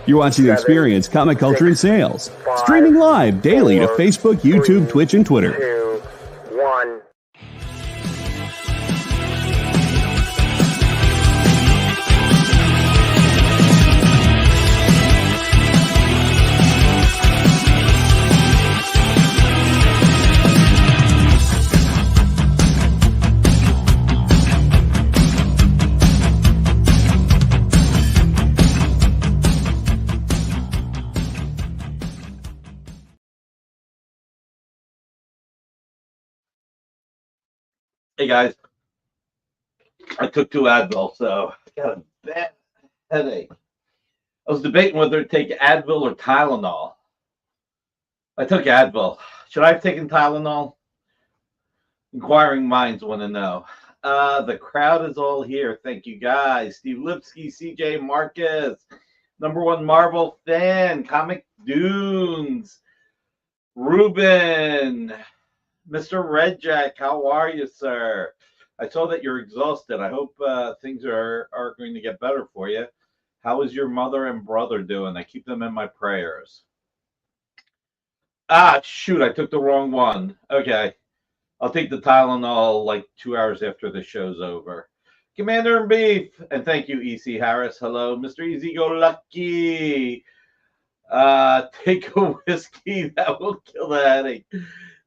You're watching Experience Comic Culture and Sales, streaming live daily to Facebook, YouTube, Twitch, and Twitter. 2, 1. Hey guys, I took 2 Advil, so I got a bad headache. I was debating whether to take Advil or Tylenol. I took Advil. Should I have taken Tylenol? Inquiring minds want to know. The crowd is all here. Thank you guys. Steve Lipsky, CJ Marcus, #1 Marvel fan, Comic Dunes, Ruben, Mr. Red Jack, how are you, sir? I saw that you're exhausted. I hope things are going to get better for you. How is your mother and brother doing? I keep them in my prayers. Ah, shoot, I took the wrong one. Okay. I'll take the Tylenol like 2 hours after the show's over. Commander in Beef, and thank you, E.C. Harris. Hello, Mr. Easy Go Lucky. Take a whiskey. That will kill the headache.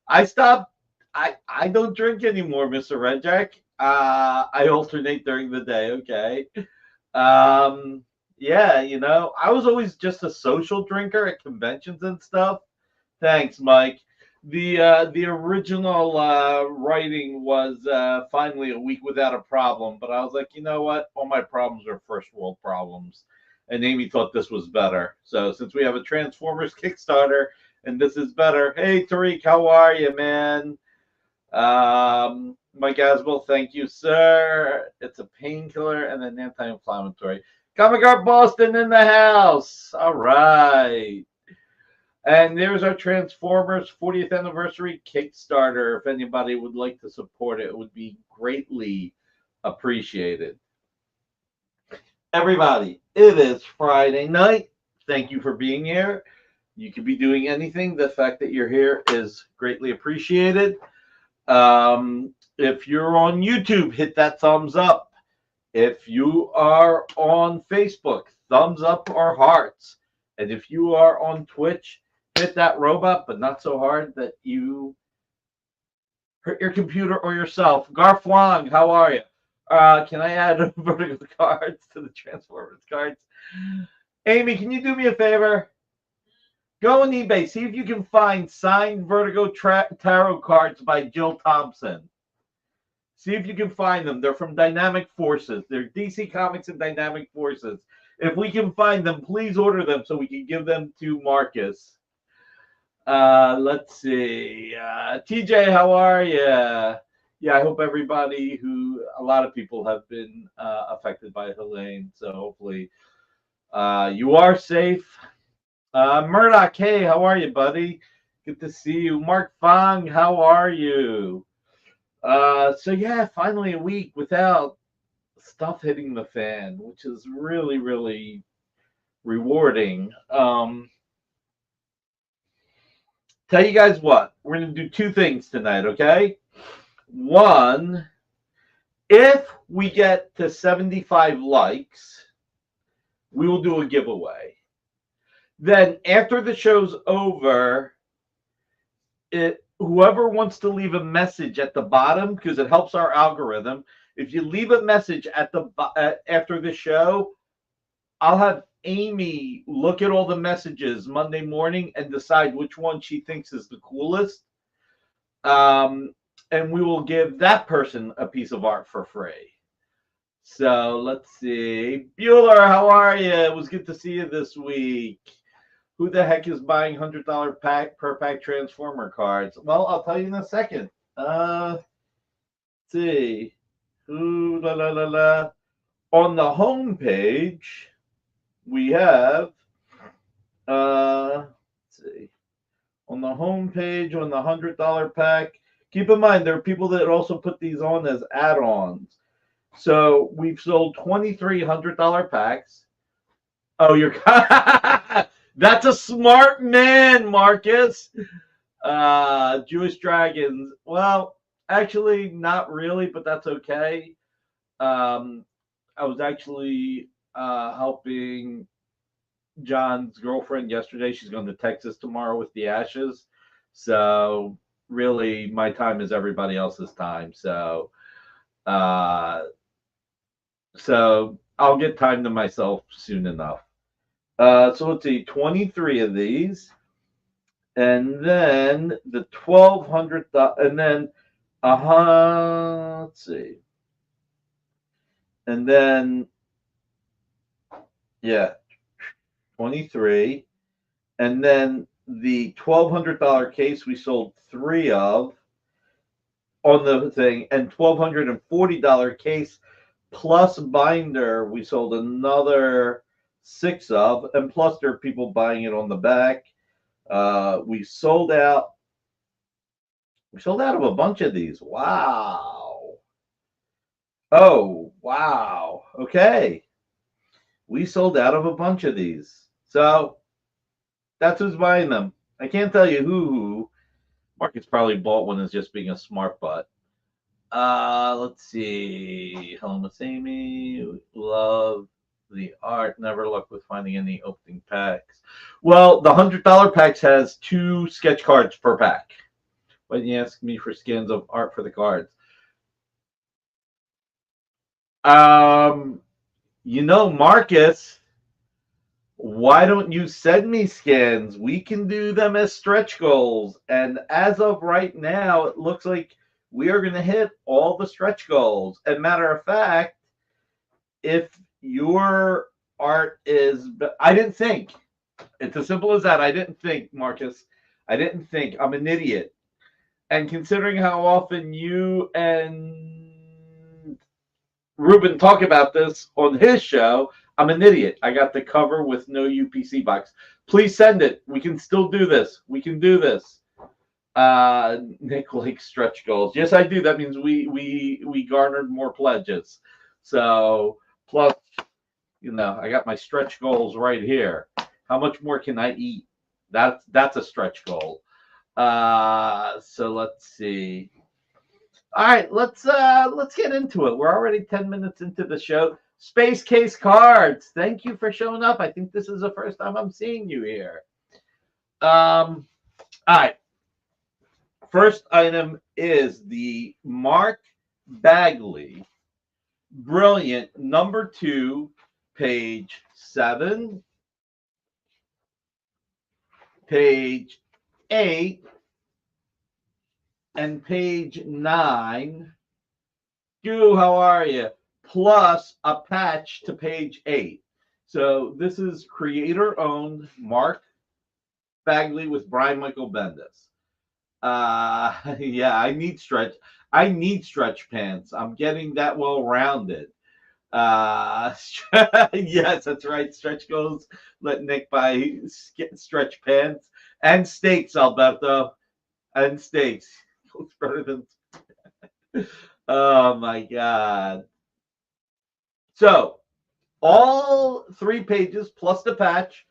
I stopped. I don't drink anymore, Mr. Red Jack. I alternate during the day. Okay. Yeah, you know, I was always just a social drinker at conventions and stuff. Thanks, Mike. The original writing was finally a week without a problem, but I was like, you know what? All my problems are first world problems. And Amy thought this was better. So since we have a Transformers Kickstarter, and this is better. Hey, Tariq, how are you, man? Mike Asbel, thank you, sir. It's a painkiller and an anti-inflammatory. Comic Art Boston in the house. All right. And there's our Transformers 40th anniversary Kickstarter. If anybody would like to support it, it would be greatly appreciated. Everybody, it is Friday night. Thank you for being here. You could be doing anything. The fact that you're here is greatly appreciated. If you're on YouTube, hit that thumbs up. If you are on Facebook, thumbs up or hearts. And if you are on Twitch, hit that robot, but not so hard that you hurt your computer or yourself. Garf Wong, how are you? Can I add Vertigo cards to the Transformers cards? Amy, can you do me a favor? Go on eBay. See if you can find signed Vertigo tarot cards by Jill Thompson. See if you can find them. They're from Dynamic Forces. They're DC Comics and Dynamic Forces. If we can find them, please order them so we can give them to Marcus. Let's see. TJ, how are you? Yeah, I hope everybody a lot of people have been affected by Helene. So hopefully you are safe. Murdoch, hey, how are you, buddy? Good to see you. Mark Fong, how are you? So yeah, finally a week without stuff hitting the fan, which is really, really rewarding. Tell you guys what, we're going to do 2 things tonight, okay? One, if we get to 75 likes, we will do a giveaway. Then after the show's over, whoever wants to leave a message at the bottom, because it helps our algorithm, if you leave a message at the after the show, I'll have Amy look at all the messages Monday morning and decide which one she thinks is the coolest. And we will give that person a piece of art for free. So let's see. Bueller, how are you? It was good to see you this week. Who the heck is buying $100 per pack Transformer cards? Well, I'll tell you in a second. Let's see. Ooh, la, la, la, la. On the home page, we have, let's see. On the home page, on the $100 pack, keep in mind there are people that also put these on as add-ons. So we've sold 23 $100 packs. Oh, you're that's a smart man, Marcus. Jewish dragons. Well, actually, not really, but that's okay. Um, I was actually helping John's girlfriend yesterday. She's going to Texas tomorrow with the Ashes. So really, my time is everybody else's time. Uh, so I'll get time to myself soon enough. So let's see, 23 of these, and then the 1200, and then let's see, and then yeah, 23, and then the $1,200 case we sold three of on the thing, and $1,240 case plus binder we sold another six of, and plus there are people buying it on the back. We sold out. We sold out of a bunch of these. Wow. Oh, wow. Okay. We sold out of a bunch of these. So that's who's buying them. I can't tell you who. Marcus probably bought one as just being a smart butt. Let's see. Hello, Miss Amy. Love the art. Never luck with finding any opening packs. Well, the $100 packs has 2 sketch cards per pack. Why didn't you ask me for skins of art for the cards? Marcus, why don't you send me skins? We can do them as stretch goals. And as of right now, it looks like we are going to hit all the stretch goals. And matter of fact, if your art is, I didn't think. It's as simple as that. I didn't think, Marcus. I didn't think. I'm an idiot. And considering how often you and Ruben talk about this on his show, I'm an idiot. I got the cover with no UPC box. Please send it. We can still do this. We can do this. Nick likes stretch goals. Yes, I do. That means we garnered more pledges. So plus, I got my stretch goals right here. How much more can I eat? That's a stretch goal. So let's see. All right, let's get into it. We're already 10 minutes into the show. Space Case Cards, thank you for showing up. I think this is the first time I'm seeing you here. All right. First item is the Mark Bagley Brilliant number 2, page 7, page 8, and page 9. Stu, how are you? Plus a patch to page 8. So this is creator-owned Mark Bagley with Brian Michael Bendis. Yeah, I need stretch pants. I'm getting that well-rounded. Yes, that's right. Stretch goals. Let Nick buy stretch pants and steaks, Alberto, and steaks. It's better than. Oh my God. So all 3 pages plus the patch.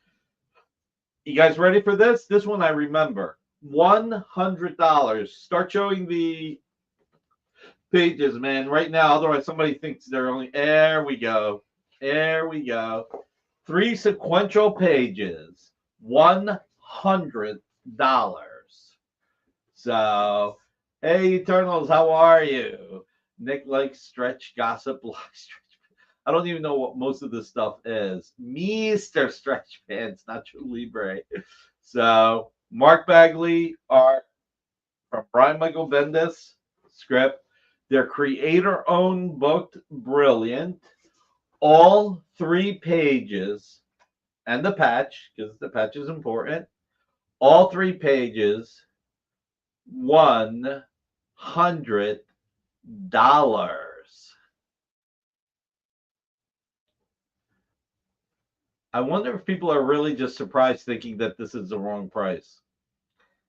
You guys ready for this? This one I remember. $100. Start showing the pages, man, right now. Otherwise, somebody thinks they're only. There we go. There we go. 3 sequential pages. $100. So, hey, Eternals, how are you? Nick likes stretch gossip. I don't even know what most of this stuff is. Mr. Stretch Pants, Nacho Libre. So, Mark Bagley art from Brian Michael Bendis script. Their creator-owned book, Brilliant. All 3 pages, and the patch, because the patch is important. All 3 pages, $100. I wonder if people are really just surprised thinking that this is the wrong price.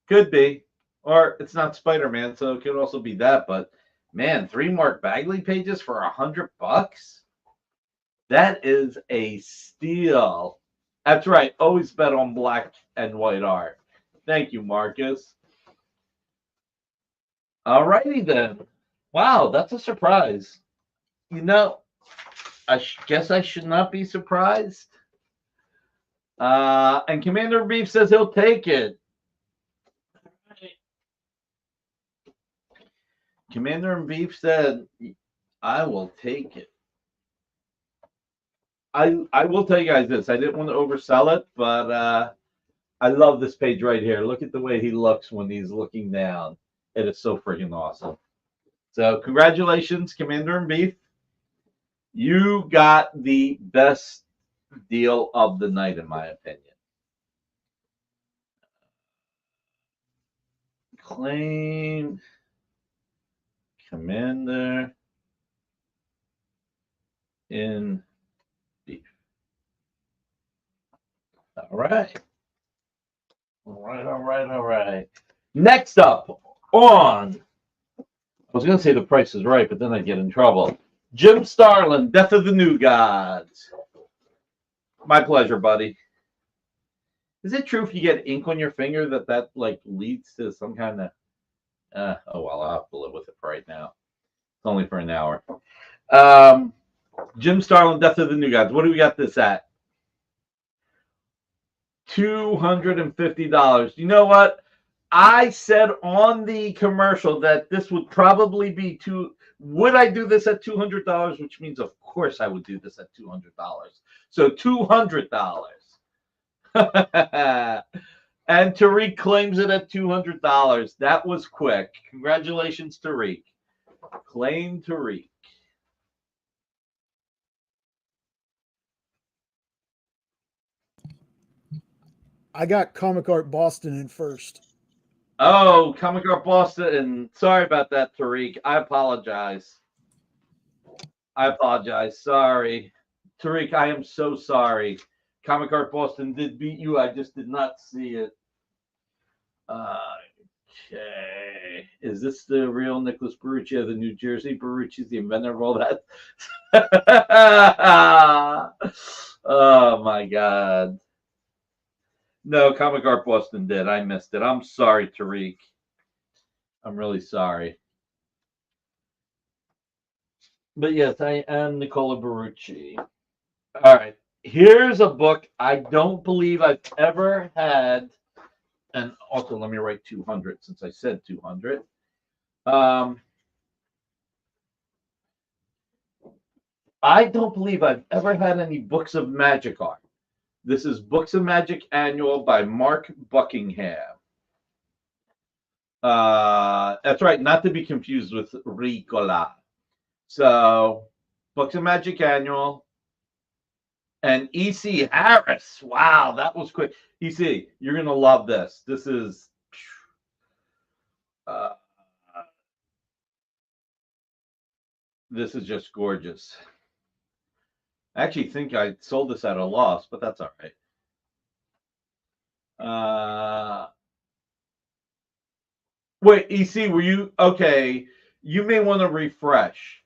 Could be. Or it's not Spider-Man, so it could also be that. But man, 3 Mark Bagley pages for $100? That is a steal. That's right. Always bet on black and white art. Thank you, Marcus. All righty then. Wow, that's a surprise. You know, guess I should not be surprised. And Commander Beef says he'll take it. Commander and Beef said, I will take it. I will tell you guys this. I didn't want to oversell it, but I love this page right here. Look at the way he looks when he's looking down. It is so freaking awesome. So congratulations, Commander and Beef. You got the best deal of the night, in my opinion. Claim Commander in Beef. All right. All right. Next up on, I was going to say The Price is Right, but then I'd get in trouble. Jim Starlin, Death of the New Gods. My pleasure, buddy. Is it true if you get ink on your finger that like leads to some kind of? Oh well, I'll have to live with it for right now. It's only for an hour. Jim Starlin, Death of the New Gods. What do we got this at? $250. You know what? I said on the commercial that this would probably be would I do this at $200? Which means, of course, I would do this at $200. So $200. And Tariq claims it at $200. That was quick. Congratulations, Tariq. Claim Tariq. I got Comic Art Boston in first. Oh, Comic Art Boston. Sorry about that, Tariq. I apologize. Sorry. Tariq, I am so sorry. Comic Art Boston did beat you. I just did not see it. Okay. Is this the real Nicholas Barucci of the New Jersey? Barucci's the inventor of all that. Oh, my God. No, Comic Art Boston did. I missed it. I'm sorry, Tariq. I'm really sorry. But yes, I am Nicola Barucci. All right. Here's a book I don't believe I've ever had. And also, let me write 200 since I said 200. I don't believe I've ever had any books of magic art. This is Books of Magic Annual by Mark Buckingham. That's right, not to be confused with Ricola. So, Books of Magic Annual. And E.C. Harris. Wow, that was quick. E.C., you're going to love this. This is... this is just gorgeous. I actually think I sold this at a loss, but that's all right. Wait, EC, were you... Okay, you may want to refresh.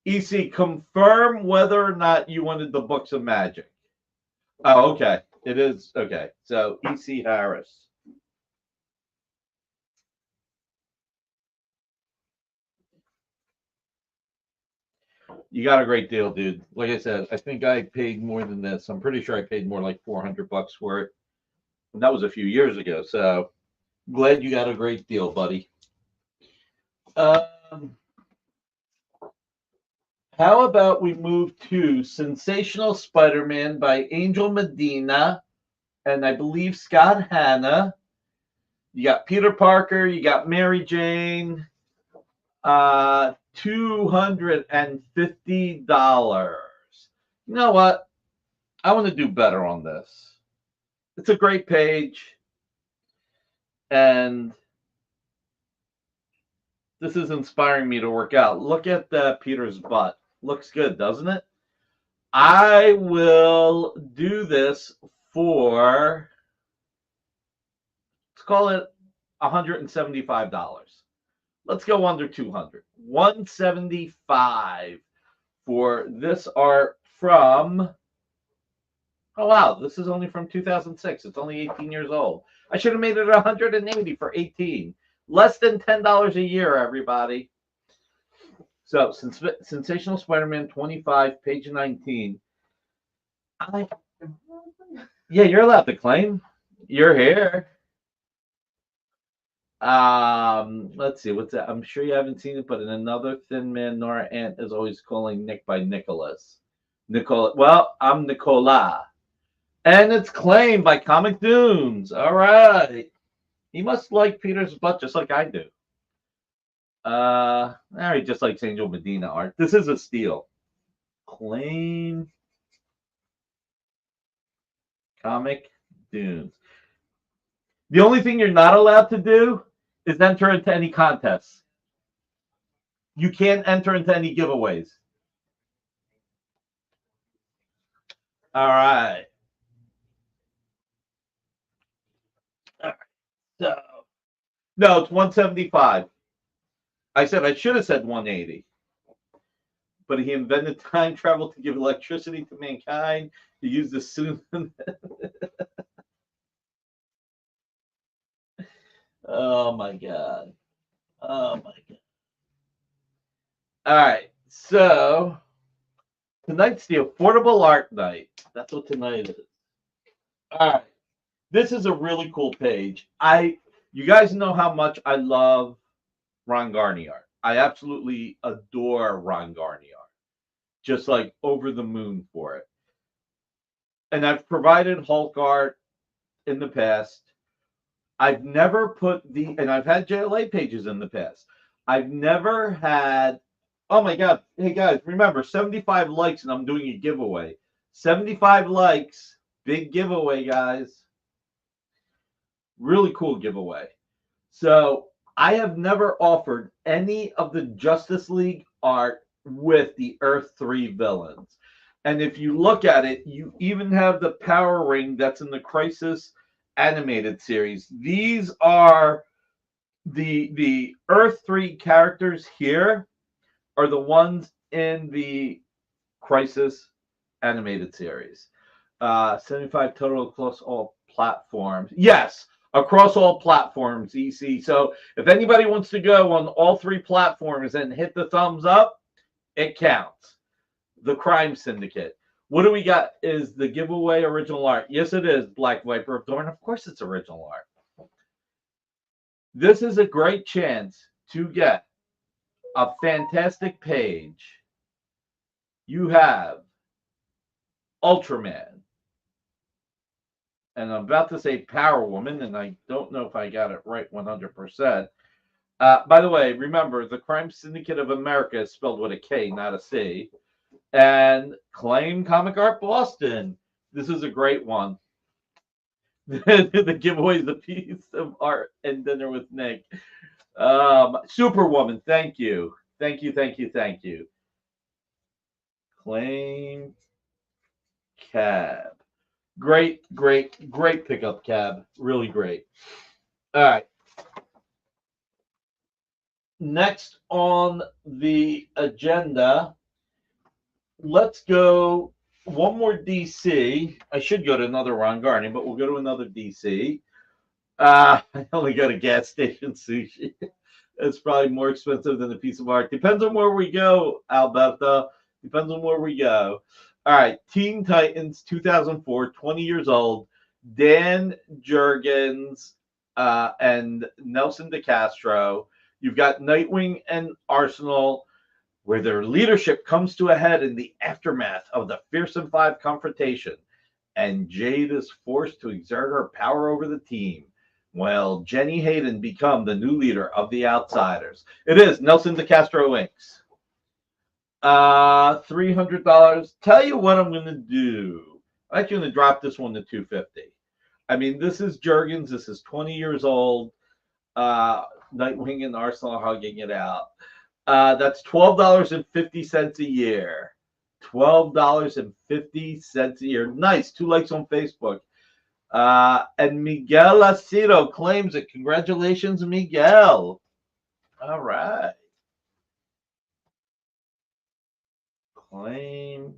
EC, confirm whether or not you wanted the Books of Magic. Oh, okay. It is. Okay. So, E.C. Harris. You got a great deal, dude. Like I said, I think I paid more than this. I'm pretty sure I paid more like $400 for it. And that was a few years ago. So, glad you got a great deal, buddy. How about we move to Sensational Spider-Man by Angel Medina and I believe Scott Hanna. You got Peter Parker, you got Mary Jane. $250. You know what? I want to do better on this. It's a great page. And this is inspiring me to work out. Look at Peter's butt. Looks good, doesn't it? I will do this for, let's call it $175. Let's go under 200. 175 for this art from Oh, wow. This is only from 2006. It's only 18 years old. I should have made it 180 for 18. Less than $10 a year, everybody. So, Sensational Spider-Man 25, page 19. Yeah, you're allowed to claim. You're here. Let's see. What's that? I'm sure you haven't seen it, but in Another Thin Man, Nora Ant is always calling Nick by Nicholas. Nicola. Well, I'm Nicola. And it's claimed by Comic Dunes. All right. He must like Peter's butt just like I do. He just likes Angel Medina art. This is a steal. Claim Comic Dunes. The only thing you're not allowed to do is enter into any contests. You can't enter into any giveaways. All right. So, no, it's 175. I should have said 180. But he invented time travel to give electricity to mankind. He used the soon. Oh my god. Oh my god. All right. So tonight's the affordable art night. That's what tonight is. All right. This is a really cool page. You guys know how much I love Ron Garney art. I absolutely adore Ron Garney art. Just like over the moon for it. And I've provided Hulk art in the past. I've never and I've had JLA pages in the past. I've never had, oh my God. Hey guys, remember 75 likes and I'm doing a giveaway. 75 likes, big giveaway, guys. Really cool giveaway. So I have never offered any of the Justice League art with the Earth 3 villains. And if you look at it, you even have the power ring that's in the Crisis animated series. These are the Earth 3 characters here are the ones in the Crisis animated series. 75 total across all platforms. Yes, across all platforms, EC. So if anybody wants to go on all 3 platforms and hit the thumbs up, it counts. The Crime Syndicate. What do we got? Is the giveaway original art? Yes, it is. Black Viper of Dorn. Of course, it's original art. This is a great chance to get a fantastic page. You have Ultraman. And I'm about to say Power Woman, and I don't know if I got it right 100%. By the way, remember, the Crime Syndicate of America is spelled with a K, not a C. And Claim Comic Art Boston. This is a great one. The giveaway is a piece of art and dinner with Nick. Superwoman, thank you. Thank you, thank you, thank you. Claim Cab. Great, great, great pickup, Cab. Really great. All right. Next on the agenda, let's go one more DC. I should go to another Ron Garney, but we'll go to another DC. I only got a gas station sushi. It's probably more expensive than a piece of art. Depends on where we go, Alberto. Depends on where we go. All right. Teen Titans 2004, 20 years old. Dan Jurgens and Nelson DeCastro. You've got Nightwing and Arsenal, where their leadership comes to a head in the aftermath of the Fearsome Five confrontation, and Jade is forced to exert her power over the team. Well, Jenny Hayden become the new leader of the Outsiders. It is Nelson DeCastro Inks. $300. Tell you what I'm going to do. I'm actually going to drop this one to $250. I mean, this is Jurgens. This is 20 years old. Nightwing and Arsenal hugging it out. That's $12.50 a year. $12.50 a year. Nice. 2 likes on Facebook. And Miguel Aceto claims it. Congratulations, Miguel. All right. Claim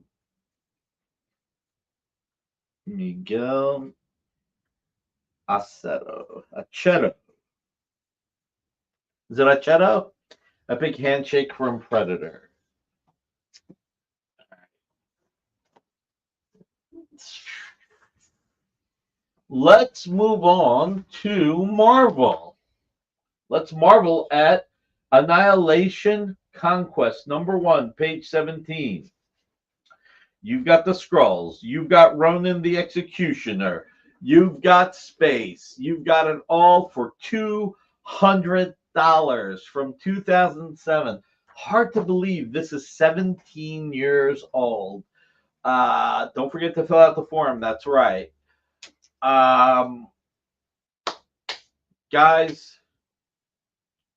Miguel Aceto. Aceto. Is it Aceto? Epic handshake from Predator. Let's move on to Marvel. Let's marvel at Annihilation Conquest #1, page 17. You've got the Skrulls. You've got Ronan the Executioner. You've got space. You've got it all for $200 from 2007. Hard to believe this is 17 years old. Don't forget to fill out the form. That's right. Guys,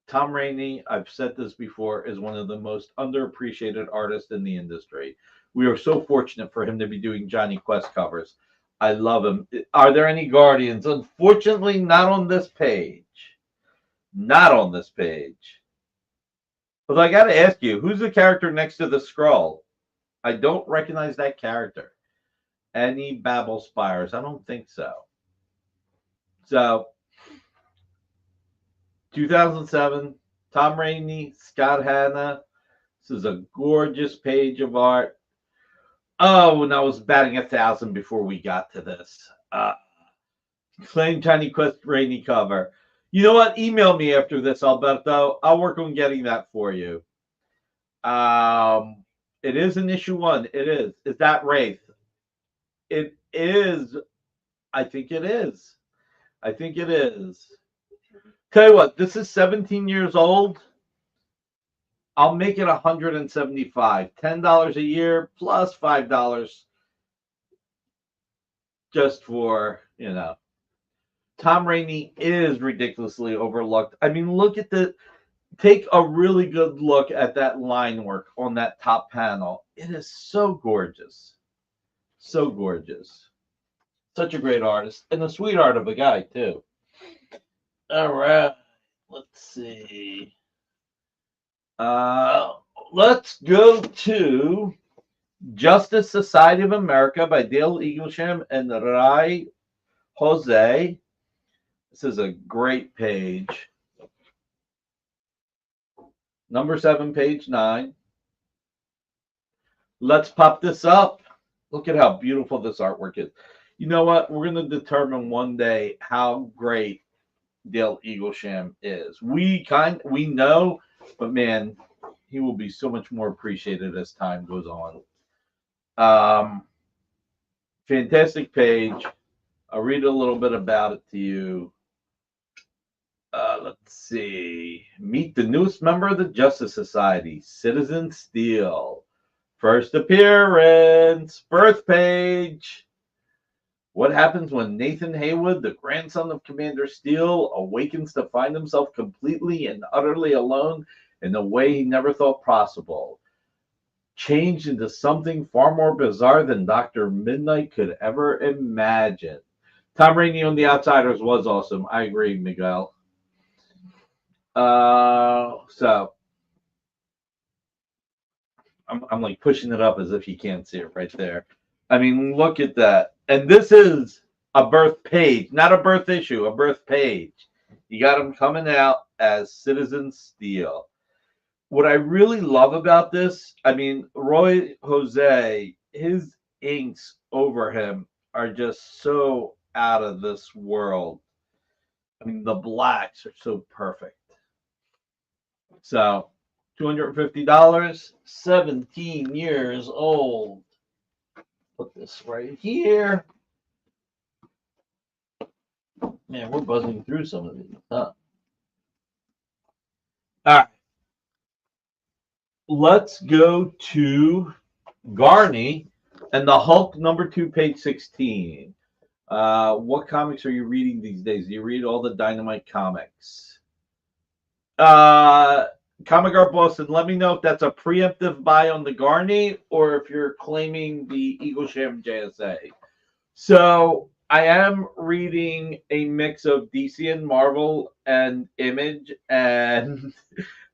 Tom Rainey, I've said this before, is one of the most underappreciated artists in the industry. We are so fortunate for him to be doing Johnny Quest covers. I love him. Are there any Guardians? Unfortunately, not on this page. Not on this page. But I got to ask you, who's the character next to the Skrull? I don't recognize that character. Any Babel Spires? I don't think so. So, 2007, Tom Rainey, Scott Hanna. This is a gorgeous page of art. Oh, and I was batting 1,000 before we got to this. Claim Johnny Quest Rainey cover. You know what? Email me after this, Alberto. I'll work on getting that for you. It is an issue 1. It is. Is that Wraith? It is. I think it is. I think it is. Tell you what, this is 17 years old. I'll make it $175. $10 a year plus $5 just for, Tom Rainey is ridiculously overlooked. I mean, take a really good look at that line work on that top panel. It is so gorgeous. So gorgeous. Such a great artist and a sweetheart of a guy, too. All right. Let's see. Let's go to Justice Society of America by Dale Eaglesham and Rai Jose. This is a great page. #7, page 9. Let's pop this up. Look at how beautiful this artwork is. You know what? We're going to determine one day how great Dale Eaglesham is. We know, but man, he will be so much more appreciated as time goes on. Fantastic page. I'll read a little bit about it to you. Let's see. Meet the newest member of the Justice Society, Citizen Steel. First appearance, birth page. What happens when Nathan Haywood, the grandson of Commander Steel, awakens to find himself completely and utterly alone in a way he never thought possible? Changed into something far more bizarre than Dr. Midnight could ever imagine. Tom Rainey on The Outsiders was awesome. I agree, Miguel. So I'm like pushing it up as if you can't see it right there. I mean, look at that. And this is a birth page, not a birth issue, a birth page. You got him coming out as Citizen Steel. What I really love about this, I mean, Roy Jose, his inks over him are just so out of this world. I mean, the blacks are so perfect. So, $250, 17 years old. Put this right here. Man, we're buzzing through some of these, huh? All right. Let's go to Garney and the Hulk #2, page 16. What comics are you reading these days? Do you read all the Dynamite comics? Comic Art Boston, let me know if that's a preemptive buy on the Garney or if you're claiming the Eaglesham JSA. So I am reading a mix of DC and Marvel and Image and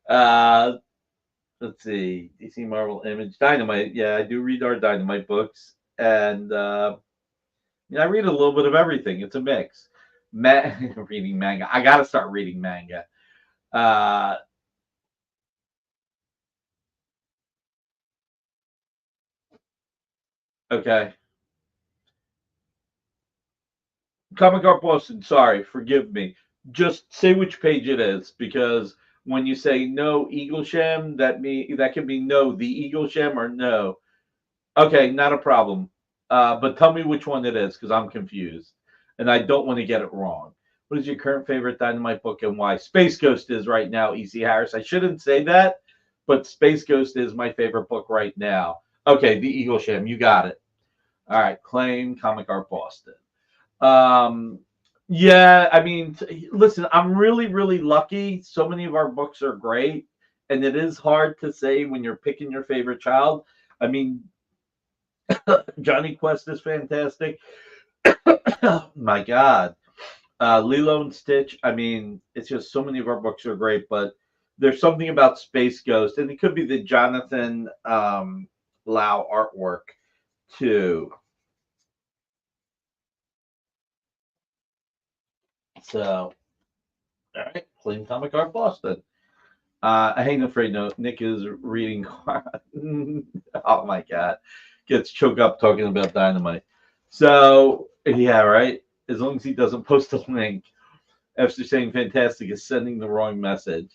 let's see, DC, Marvel, Image, Dynamite. Yeah, I do read our Dynamite books. And Yeah, I read a little bit of everything. It's a mix. Reading manga. I got to start reading manga. Uh, okay. Comic Art Boston, sorry, forgive me. Just say which page it is, because when you say no Eaglesham, that can be no the Eaglesham or no. Okay, not a problem. But tell me which one it is, because I'm confused and I don't want to get it wrong. What is your current favorite Dynamite book and why? Space Ghost is right now, E.C. Harris. I shouldn't say that, but Space Ghost is my favorite book right now. Okay, the Eaglesham, you got it. All right, claim Comic Art Boston. Um, yeah, I mean, listen, I'm really, really lucky. So many of our books are great, and it is hard to say when you're picking your favorite child. I mean, Johnny Quest is fantastic. My God, Lilo and Stitch. I mean, it's just so many of our books are great, but there's something about Space Ghost, and it could be the Jonathan Lau artwork too. So, all right, Flame Comic Art Boston. I ain't afraid. No, Nick is reading. Oh my God, gets choked up talking about Dynamite. So yeah, right. As long as he doesn't post a link after saying fantastic is sending the wrong message.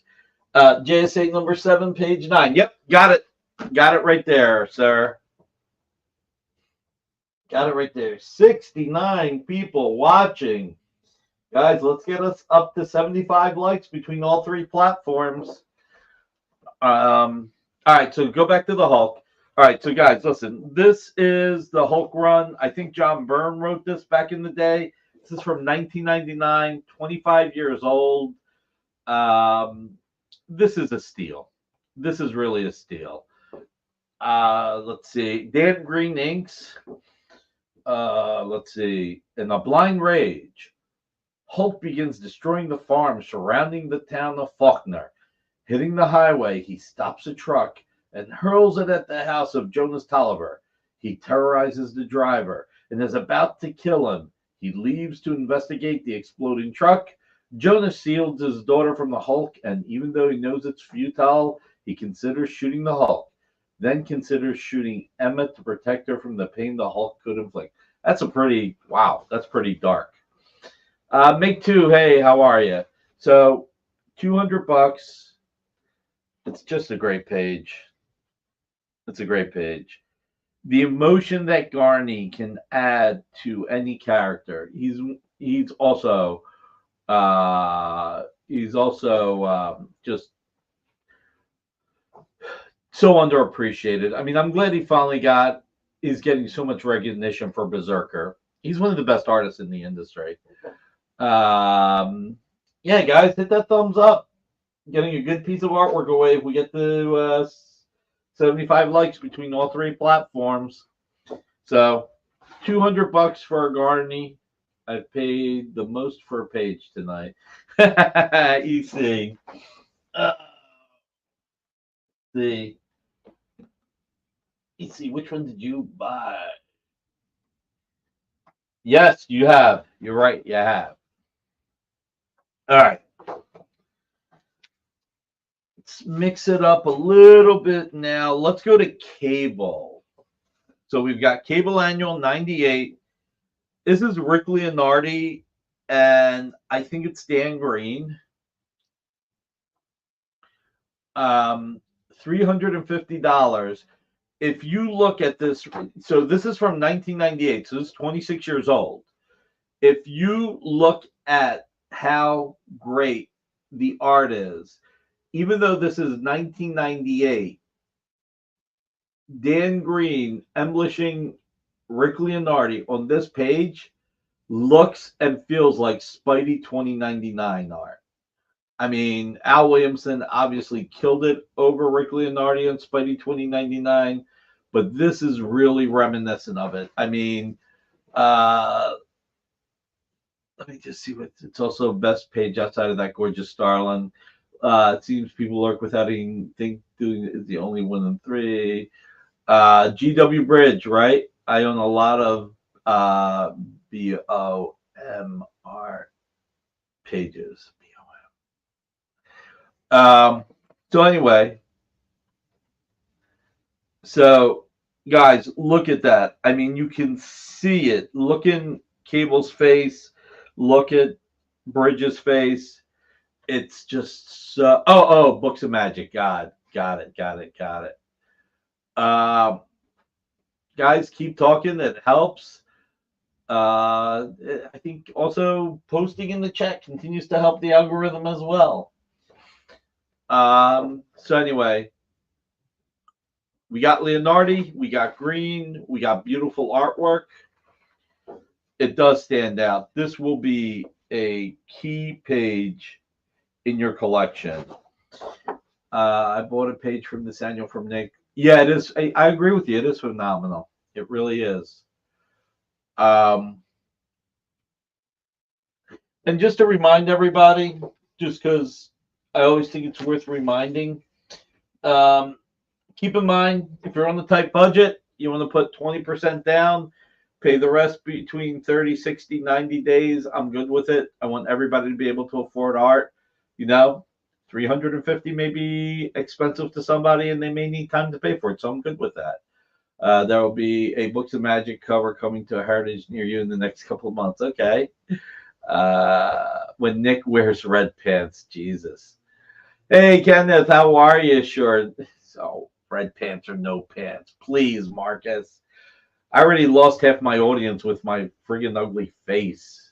JSA number 7, page 9. Yep, got it right there, sir. Got it right there. 69 people watching. Guys, let's get us up to 75 likes between all three platforms. All right, so go back to the Hulk. All right, so guys, listen. This is the Hulk run. I think John Byrne wrote this back in the day. This is from 1999, 25 years old. This is a steal. This is really a steal. Let's see. Dan Green inks. Let's see. In a blind rage, Hulk begins destroying the farm surrounding the town of Faulkner. Hitting the highway, he stops a truck and hurls it at the house of Jonas Tolliver. He terrorizes the driver and is about to kill him. He leaves to investigate the exploding truck. Jonas shields his daughter from the Hulk, and even though he knows it's futile, he considers shooting the Hulk. Then considers shooting Emma to protect her from the pain the Hulk could inflict. That's that's pretty dark. Make two, hey, how are you? So, $200. It's just a great page. It's a great page. The emotion that Garney can add to any character. He's also just so underappreciated. I mean, I'm glad he finally is getting so much recognition for Berserker. He's one of the best artists in the industry. Yeah, guys, hit that thumbs up. Getting a good piece of artwork away if we get to 75 likes between all three platforms. So, $200 for a Garney. I paid the most for a page tonight. EC. See. EC, which one did you buy? Yes, you have. You're right. You have. All right. Let's mix it up a little bit now. Let's go to Cable. So we've got Cable Annual 98. This is Rick Leonardi, and I think it's Dan Green. $350. If you look at this, so this is from 1998, so this is 26 years old. If you look at how great the art is, even though this is 1998, Dan Green embellishing Rick Leonardi on this page looks and feels like Spidey 2099 art. I mean, Al Williamson obviously killed it over Rick Leonardi on Spidey 2099, but this is really reminiscent of it. I mean, let me just see what it's also best page outside of that gorgeous Starlin. It seems people lurk without even doing it is the only one in three. GW Bridge, right? I own a lot of BOMR pages. BOM. So anyway, so guys, look at that. I mean, you can see it. Look in Cable's face. Look at Bridges' face. It's just so. Oh, Books of Magic. God, got it. Guys, keep talking. It helps. I think also posting in the chat continues to help the algorithm as well. So anyway, we got Leonardi, we got Green, we got beautiful artwork. It does stand out. This will be a key page in your collection. I bought a page from this annual from Nick. Yeah, it is. I agree with you. It is phenomenal. It really is. And just to remind everybody, just because I always think it's worth reminding, keep in mind, if you're on the tight budget, you want to put 20% down, pay the rest between 30, 60, 90 days. I'm good with it. I want everybody to be able to afford art. You know, 350 may be expensive to somebody and they may need time to pay for it. So I'm good with that. There will be a Books of Magic cover coming to a heritage near you in the next couple of months. Okay. When Nick wears red pants, Jesus. Hey, Kenneth, how are you? Sure. So, red pants or no pants. Please, Marcus. I already lost half my audience with my friggin' ugly face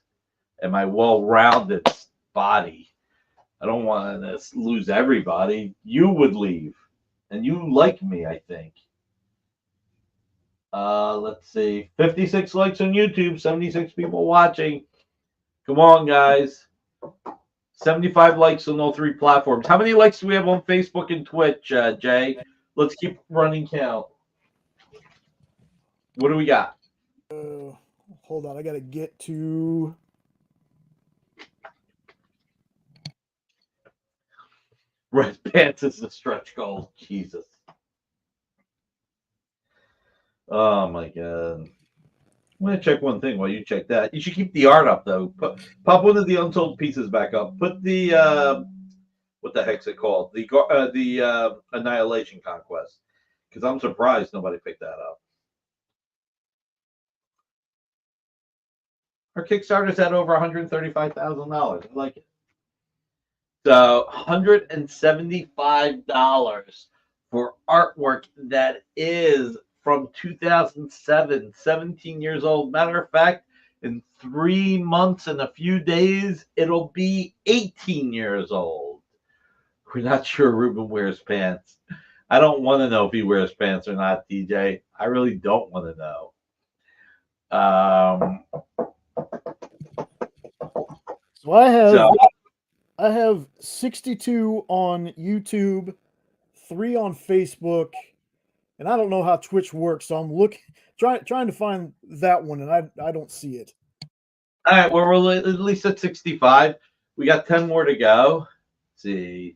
and my well-rounded body. I don't want to lose everybody. You would leave. And you like me, I think. Let's see. 56 likes on YouTube, 76 people watching. Come on, guys. 75 likes on all three platforms. How many likes do we have on Facebook and Twitch, Jay? Let's keep running count. What do we got? Hold on. I got to get to... Red pants is the stretch goal. Jesus. Oh, my God. I'm going to check one thing while you check that. You should keep the art up, though. Pop one of the unsold pieces back up. Put the, what the heck's it called? The Annihilation Conquest. Because I'm surprised nobody picked that up. Our Kickstarter's at over $135,000. I like it. So $175 for artwork that is from 2007, 17 years old. Matter of fact, in 3 months and a few days, it'll be 18 years old. We're not sure Ruben wears pants. I don't want to know if he wears pants or not, DJ. I really don't want to know. So I have 62 on YouTube, 3 on Facebook, and I don't know how Twitch works, so I'm trying to find that one, and I don't see it. All right, well, we're at least at 65. We got 10 more to go. Let's see.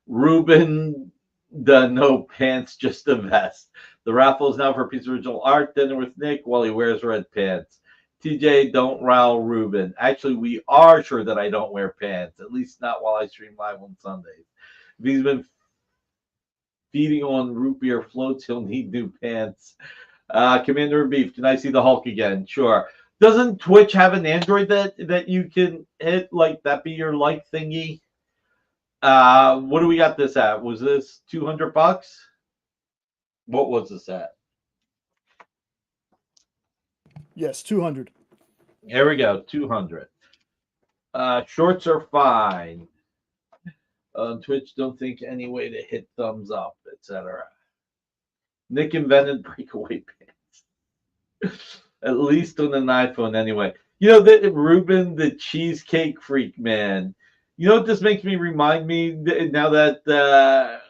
Ruben, the no pants, just a vest. The raffle is now for a piece of original art. Dinner with Nick while he wears red pants. TJ, don't rile Ruben. Actually, we are sure that I don't wear pants, at least not while I stream live on Sundays. If he's been feeding on root beer floats, he'll need new pants. Commander Beef, can I see the Hulk again? Sure. Doesn't Twitch have an Android that you can hit, like that be your like thingy? What do we got this at? Was this $200? What was this at? Yes, 200. Here we go, 200. Shorts are fine. On Twitch, don't think any way to hit thumbs up, etc. Nick invented breakaway pants. At least on an iPhone, anyway. You know that Ruben, the cheesecake freak, man. You know what this makes me remind me now that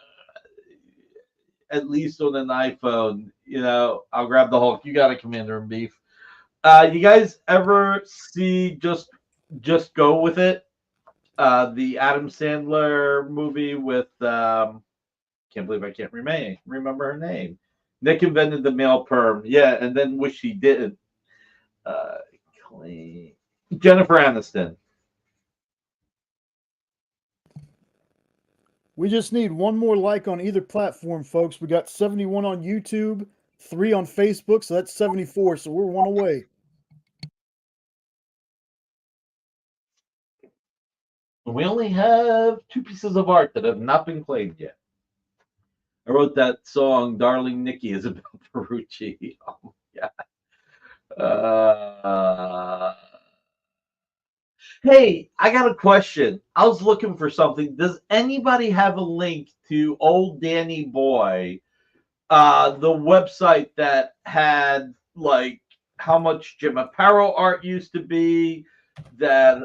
at least on an iPhone, you know, I'll grab the Hulk. You got a Commander and Beef. You guys ever see Just Go With It? The Adam Sandler movie with can't believe I can't remember her name. Nick invented the male perm. Yeah, and then wish he didn't. Clean. Jennifer Aniston. We just need one more like on either platform, folks. We got 71 on YouTube, 3 on Facebook, so that's 74. So we're one away. We only have 2 pieces of art that have not been claimed yet. I wrote that song, Darling Nikki, Isabel Ferrucci. Oh, yeah. Hey, I got a question. I was looking for something. Does anybody have a link to Old Danny Boy, the website that had like how much Jim Aparo art used to be, that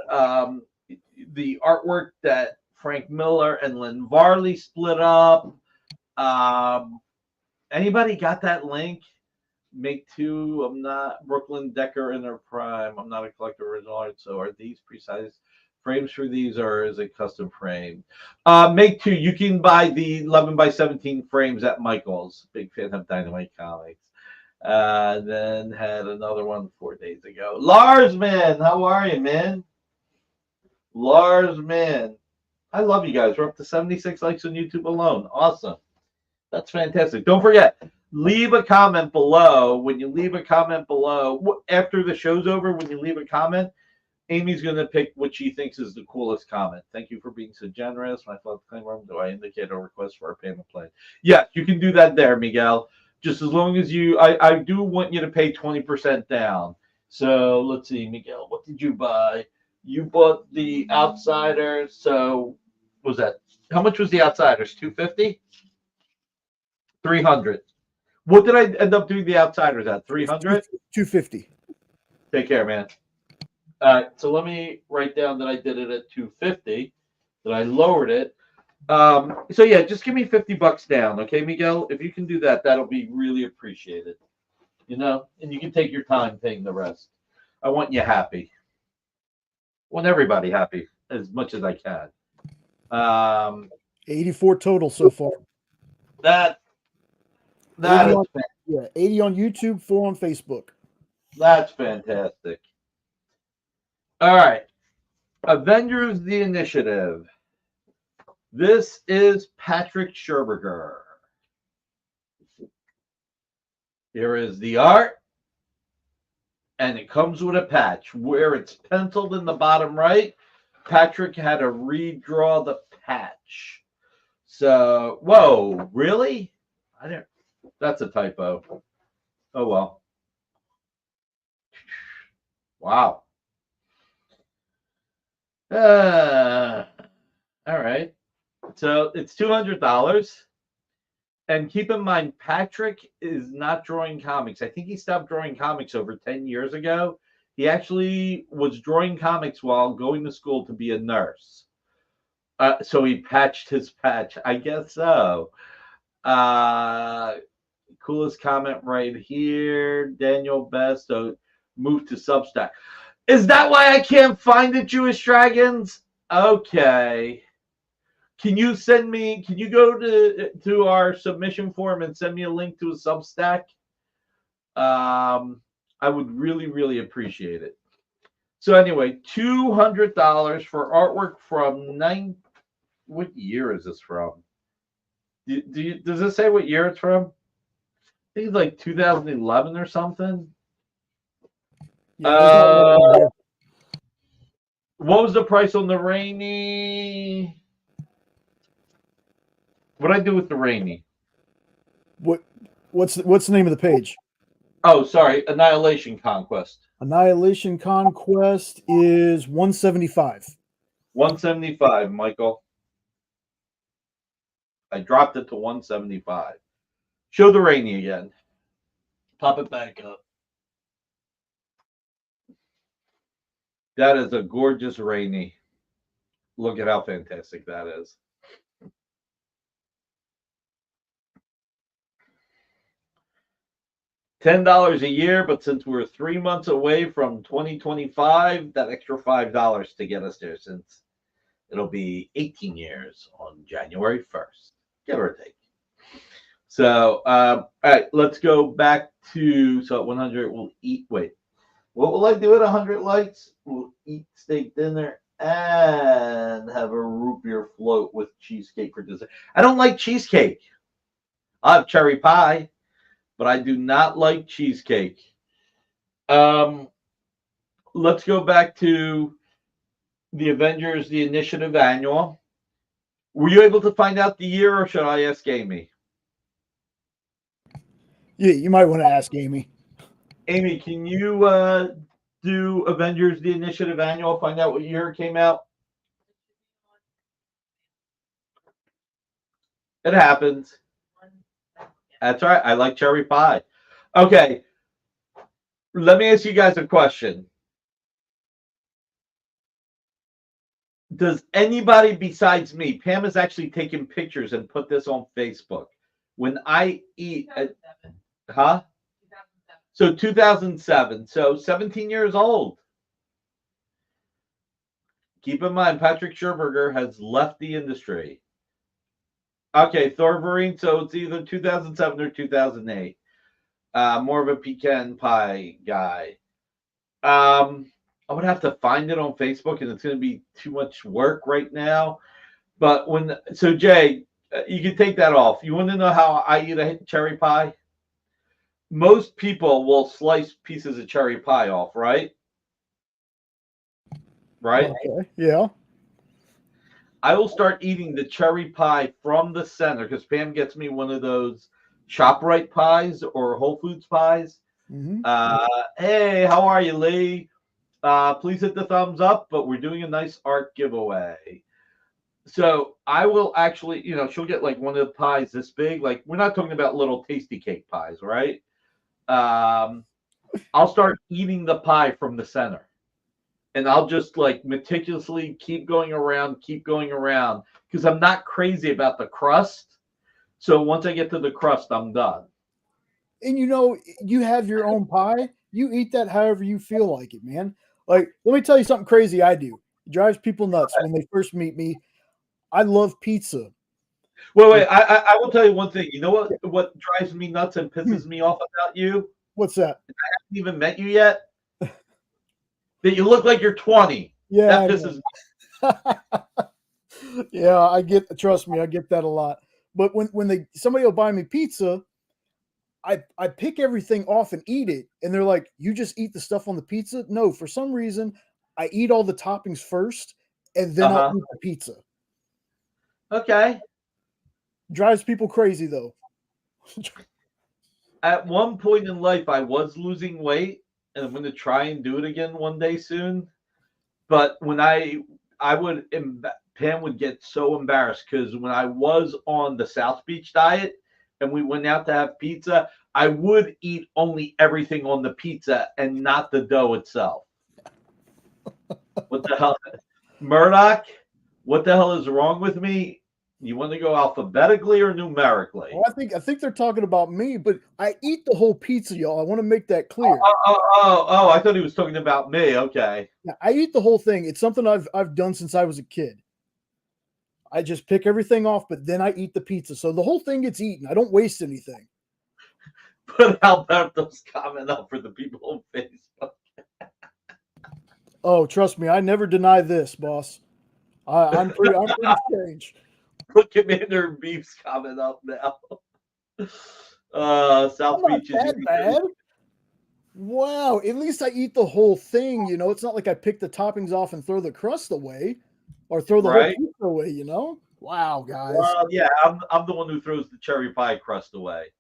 the artwork that Frank Miller and Lynn Varley split up? Anybody got that link? Make 2. I'm not Brooklyn Decker in their prime. I'm not a collector of original art. So are these precise frames for these, or is it custom frame? Make 2. You can buy the 11 by 17 frames at Michael's. Big fan of Dynamite Comics. Then had another one 4 days ago. Lars, man, how are you, man? Lars, man, I love you guys. We're up to 76 likes on YouTube alone. Awesome. That's fantastic. Don't forget, leave a comment below. When you leave a comment below, after the show's over, when you leave a comment, Amy's going to pick what she thinks is the coolest comment. Thank you for being so generous. My fault claim room. Do I indicate a request for a payment plan? Yes, you can do that there, Miguel. Just as long as you, I do want you to pay 20% down. So let's see, Miguel, what did you buy? You bought the Outsiders. So what was that? How much was the Outsiders? $250? 300. What did I end up doing the Outsiders at? 300? 250. Take care, man. All right, so let me write down that I did it at 250, that I lowered it. So yeah, just give me $50 down, okay, Miguel? If you can do that, that'll be really appreciated. You know, and you can take your time paying the rest. I want you happy. I want everybody happy as much as I can. 84 total so far. That 80 is on, yeah, 80 on YouTube, 4 on Facebook. That's fantastic. All right. Avengers the Initiative. This is Patrick Scherberger. Here is the art. And it comes with a patch. Where it's penciled in the bottom right, Patrick had to redraw the patch. So, whoa, really? I didn't. That's a typo. Oh, well. Wow. All right. So it's $200. And keep in mind, Patrick is not drawing comics. I think he stopped drawing comics over 10 years ago. He actually was drawing comics while going to school to be a nurse. So he patched his patch. I guess so. Coolest comment right here. Daniel Best. So move to Substack. Is that why I can't find it, Jewish Dragons? Okay. Can you go to our submission form and send me a link to a Substack? I would really, really appreciate it. So anyway, $200 for artwork from what year is this from? Does it say what year it's from? I think it's like 2011 or something. Yeah, what was the price on the Rainy? What did I do with the Rainy? What's the name of the page? Oh, sorry, Annihilation Conquest. Annihilation Conquest is 175. 175, Michael. I dropped it to 175. Show the Rainy again. Pop it back up. That is a gorgeous Rainy. Look at how fantastic that is. $10 a year, but since we're 3 months away from 2025, that extra $5 to get us there, since it'll be 18 years on January 1st, give or take. So, all right, let's go back to, so at 100, we'll eat, wait. What will I do at 100 likes? We'll eat steak dinner and have a root beer float with cheesecake for dessert. I don't like cheesecake. I have cherry pie, but I do not like cheesecake. Um, let's go back to the Avengers, the Initiative Annual. Were you able to find out the year, or should I ask Amy? Yeah, you might want to ask Amy. Amy, can you do Avengers, the Initiative Annual? Find out what year it came out. It happens. That's all right. I like cherry pie. Okay. Let me ask you guys a question. Does anybody besides me, Pam has actually taken pictures and put this on Facebook. When I eat, huh? So 2007. So 17 years old. Keep in mind, Patrick Scherberger has left the industry. Okay, Thorverine. So it's either 2007 or 2008. More of a pecan pie guy. I would have to find it on Facebook, and it's going to be too much work right now. But so Jay, you can take that off. You want to know how I eat a cherry pie? Most people will slice pieces of cherry pie off, right? Right? Okay. Yeah. I will start eating the cherry pie from the center because Pam gets me one of those ShopRite pies or Whole Foods pies. Mm-hmm. Hey, how are you, Lee? Please hit the thumbs up, but we're doing a nice art giveaway. So I will actually, she'll get like one of the pies this big. Like, we're not talking about little tasty cake pies, right? I'll start eating the pie from the center. And I'll just like meticulously keep going around because I'm not crazy about the crust. So once I get to the crust, I'm done. And you have your own pie. You eat that however you feel like it, man. Like, let me tell you something crazy I do. It drives people nuts when they first meet me. I love pizza. Wait. I will tell you one thing. You know what drives me nuts and pisses me off about you? What's that? I haven't even met you yet. That you look like you're 20. Yeah. That pisses me. Yeah, trust me, I get that a lot. But when somebody will buy me pizza, I pick everything off and eat it, and they're like, "You just eat the stuff on the pizza?" No, for some reason, I eat all the toppings first, and then I'll eat the pizza. Okay. Drives people crazy though. At one point in life, I was losing weight, and I'm going to try and do it again one day soon. But when Pam would get so embarrassed because when I was on the South Beach diet and we went out to have pizza, I would eat only everything on the pizza and not the dough itself. What the hell? Murdoch, what the hell is wrong with me? You want to go alphabetically or numerically? Well, I think they're talking about me, but I eat the whole pizza, y'all. I want to make that clear. Oh, I thought he was talking about me. Okay. Yeah, I eat the whole thing. It's something I've done since I was a kid. I just pick everything off, but then I eat the pizza. So the whole thing gets eaten. I don't waste anything. Put Alberto's comment up for the people on Facebook. Oh, trust me, I never deny this, boss. I'm pretty strange. Put Commander Beef's comment up now. South Beach is that bad. Wow, at least I eat the whole thing. It's not like I pick the toppings off and throw the crust away, or throw the whole pizza away. Wow, guys. Well, yeah, I'm the one who throws the cherry pie crust away.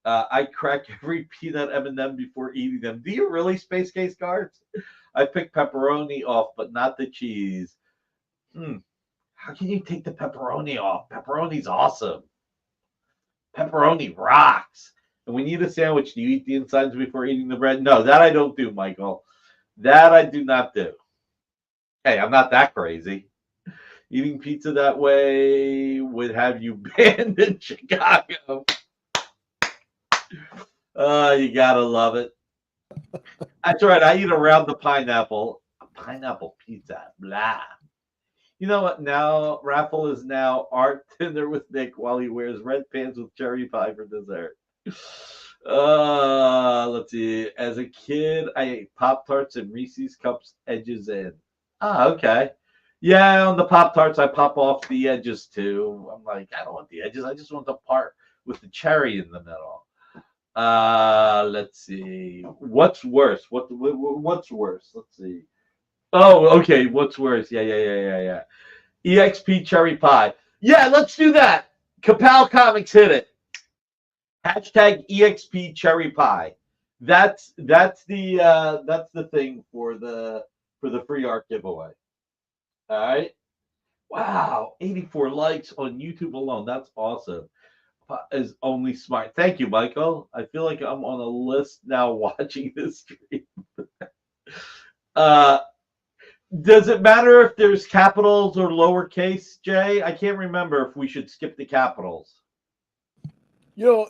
I crack every peanut M&M before eating them. Do you really, Space Case Cards? I pick pepperoni off, but not the cheese. How can you take the pepperoni off? Pepperoni's awesome. Pepperoni rocks. And when you eat a sandwich, do you eat the insides before eating the bread? No, that I don't do, Michael. That I do not do. Hey, I'm not that crazy. Eating pizza that way would have you banned in Chicago. You gotta love it. That's right. I eat around the pineapple. A pineapple pizza. Blah. You know what? Now Raffle is now art dinner with Nick while he wears red pants with cherry pie for dessert. Let's see. As a kid, I ate Pop-Tarts and Reese's Cups edges in. Ah, okay. Yeah, on the Pop-Tarts, I pop off the edges too. I'm like, I don't want the edges. I just want the part with the cherry in the middle. Let's see. What's worse? What's worse? Let's see. Oh, okay. What's worse? Yeah. EXP cherry pie. Yeah, let's do that. Kapow Comics hit it. Hashtag EXP cherry pie. That's the thing for the free art giveaway. All right. Wow, 84 likes on YouTube alone. That's awesome. Is only smart. Thank you, Michael. I feel like I'm on a list now watching this stream. uh, does it matter if there's capitals or lowercase, Jay? I can't remember if we should skip the capitals. You know,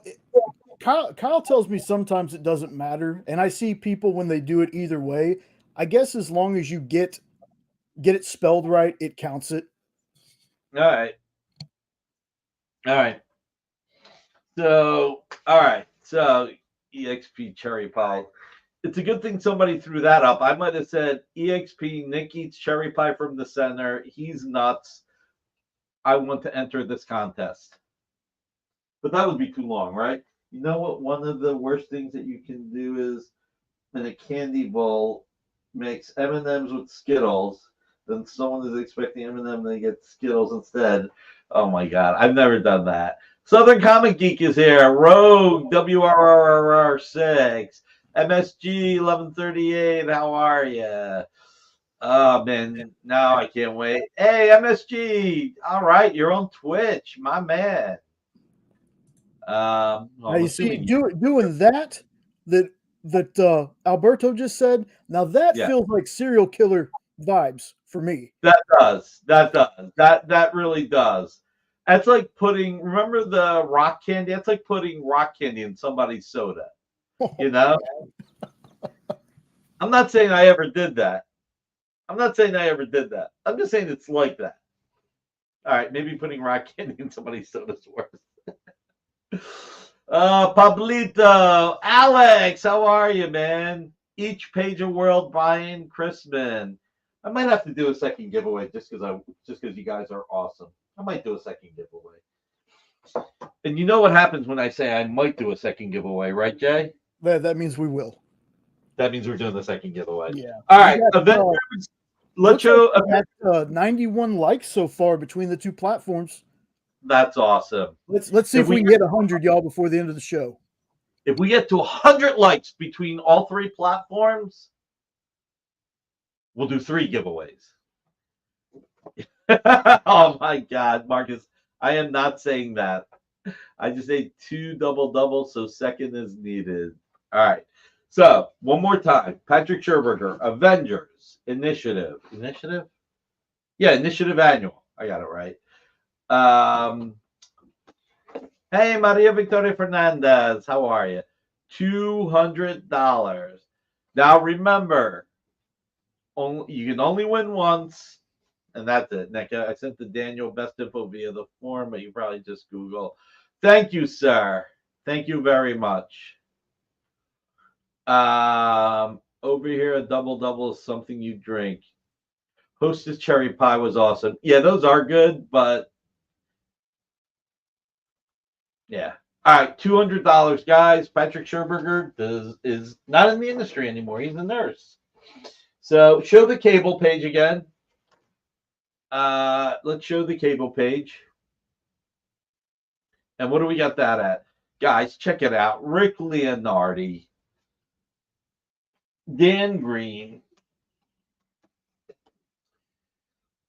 Kyle tells me sometimes it doesn't matter, and I see people when they do it either way. I guess as long as you get it spelled right, it counts it. All right. So, EXP cherry pie. It's a good thing somebody threw that up. I might have said EXP Nick eats cherry pie from the center. He's nuts. I want to enter this contest. But that would be too long, right? You know what? One of the worst things that you can do is in a candy bowl mix M&Ms with Skittles. Then someone is expecting M&M and they get Skittles instead. Oh my God, I've never done that. Southern Comic Geek is here. Rogue WRRR6. MSG 1138. How are you? Oh man, now I can't wait. Hey MSG, all right, you're on Twitch, my man. Now you see, doing that Alberto just said. Now that feels like serial killer vibes for me. That really does. That's like putting. Remember the rock candy? That's like putting rock candy in somebody's soda. You know. I'm not saying I ever did that. I'm just saying it's like that. All right, maybe putting rock candy in somebody's soda is worse. Pablito, Alex, how are you, man? Each page of world, Brian Chrisman. I might have to do a second giveaway just because you guys are awesome. I might do a second giveaway. And you know what happens when I say I might do a second giveaway, right, Jay? That means we will. That means we're doing the second giveaway. Yeah. All right. Avengers. Let's show 91 likes so far between the two platforms. That's awesome. Let's see if we can get 100, y'all, before the end of the show. If we get to 100 likes between all three platforms, we'll do 3 giveaways. Oh my God, Marcus, I am not saying that. I just say 2 double-doubles, so second is needed. All right. So one more time, Patrick Scherberger, Avengers Initiative. Yeah, Initiative Annual. I got it right. Hey, Maria Victoria Fernandez, how are you? $200. Now remember, you can only win once, and that's it. Nick, I sent the Daniel best info via the form, but you probably just Google. Thank you, sir. Thank you very much. Over here, a double-double is something you drink. Hostess cherry pie was awesome. Yeah, those are good, but yeah. All right, $200, guys. Patrick Scherberger is not in the industry anymore. He's a nurse. So show the cable page again. Let's show the cable page. And what do we got that at? Guys, check it out. Rick Leonardi. Dan Green.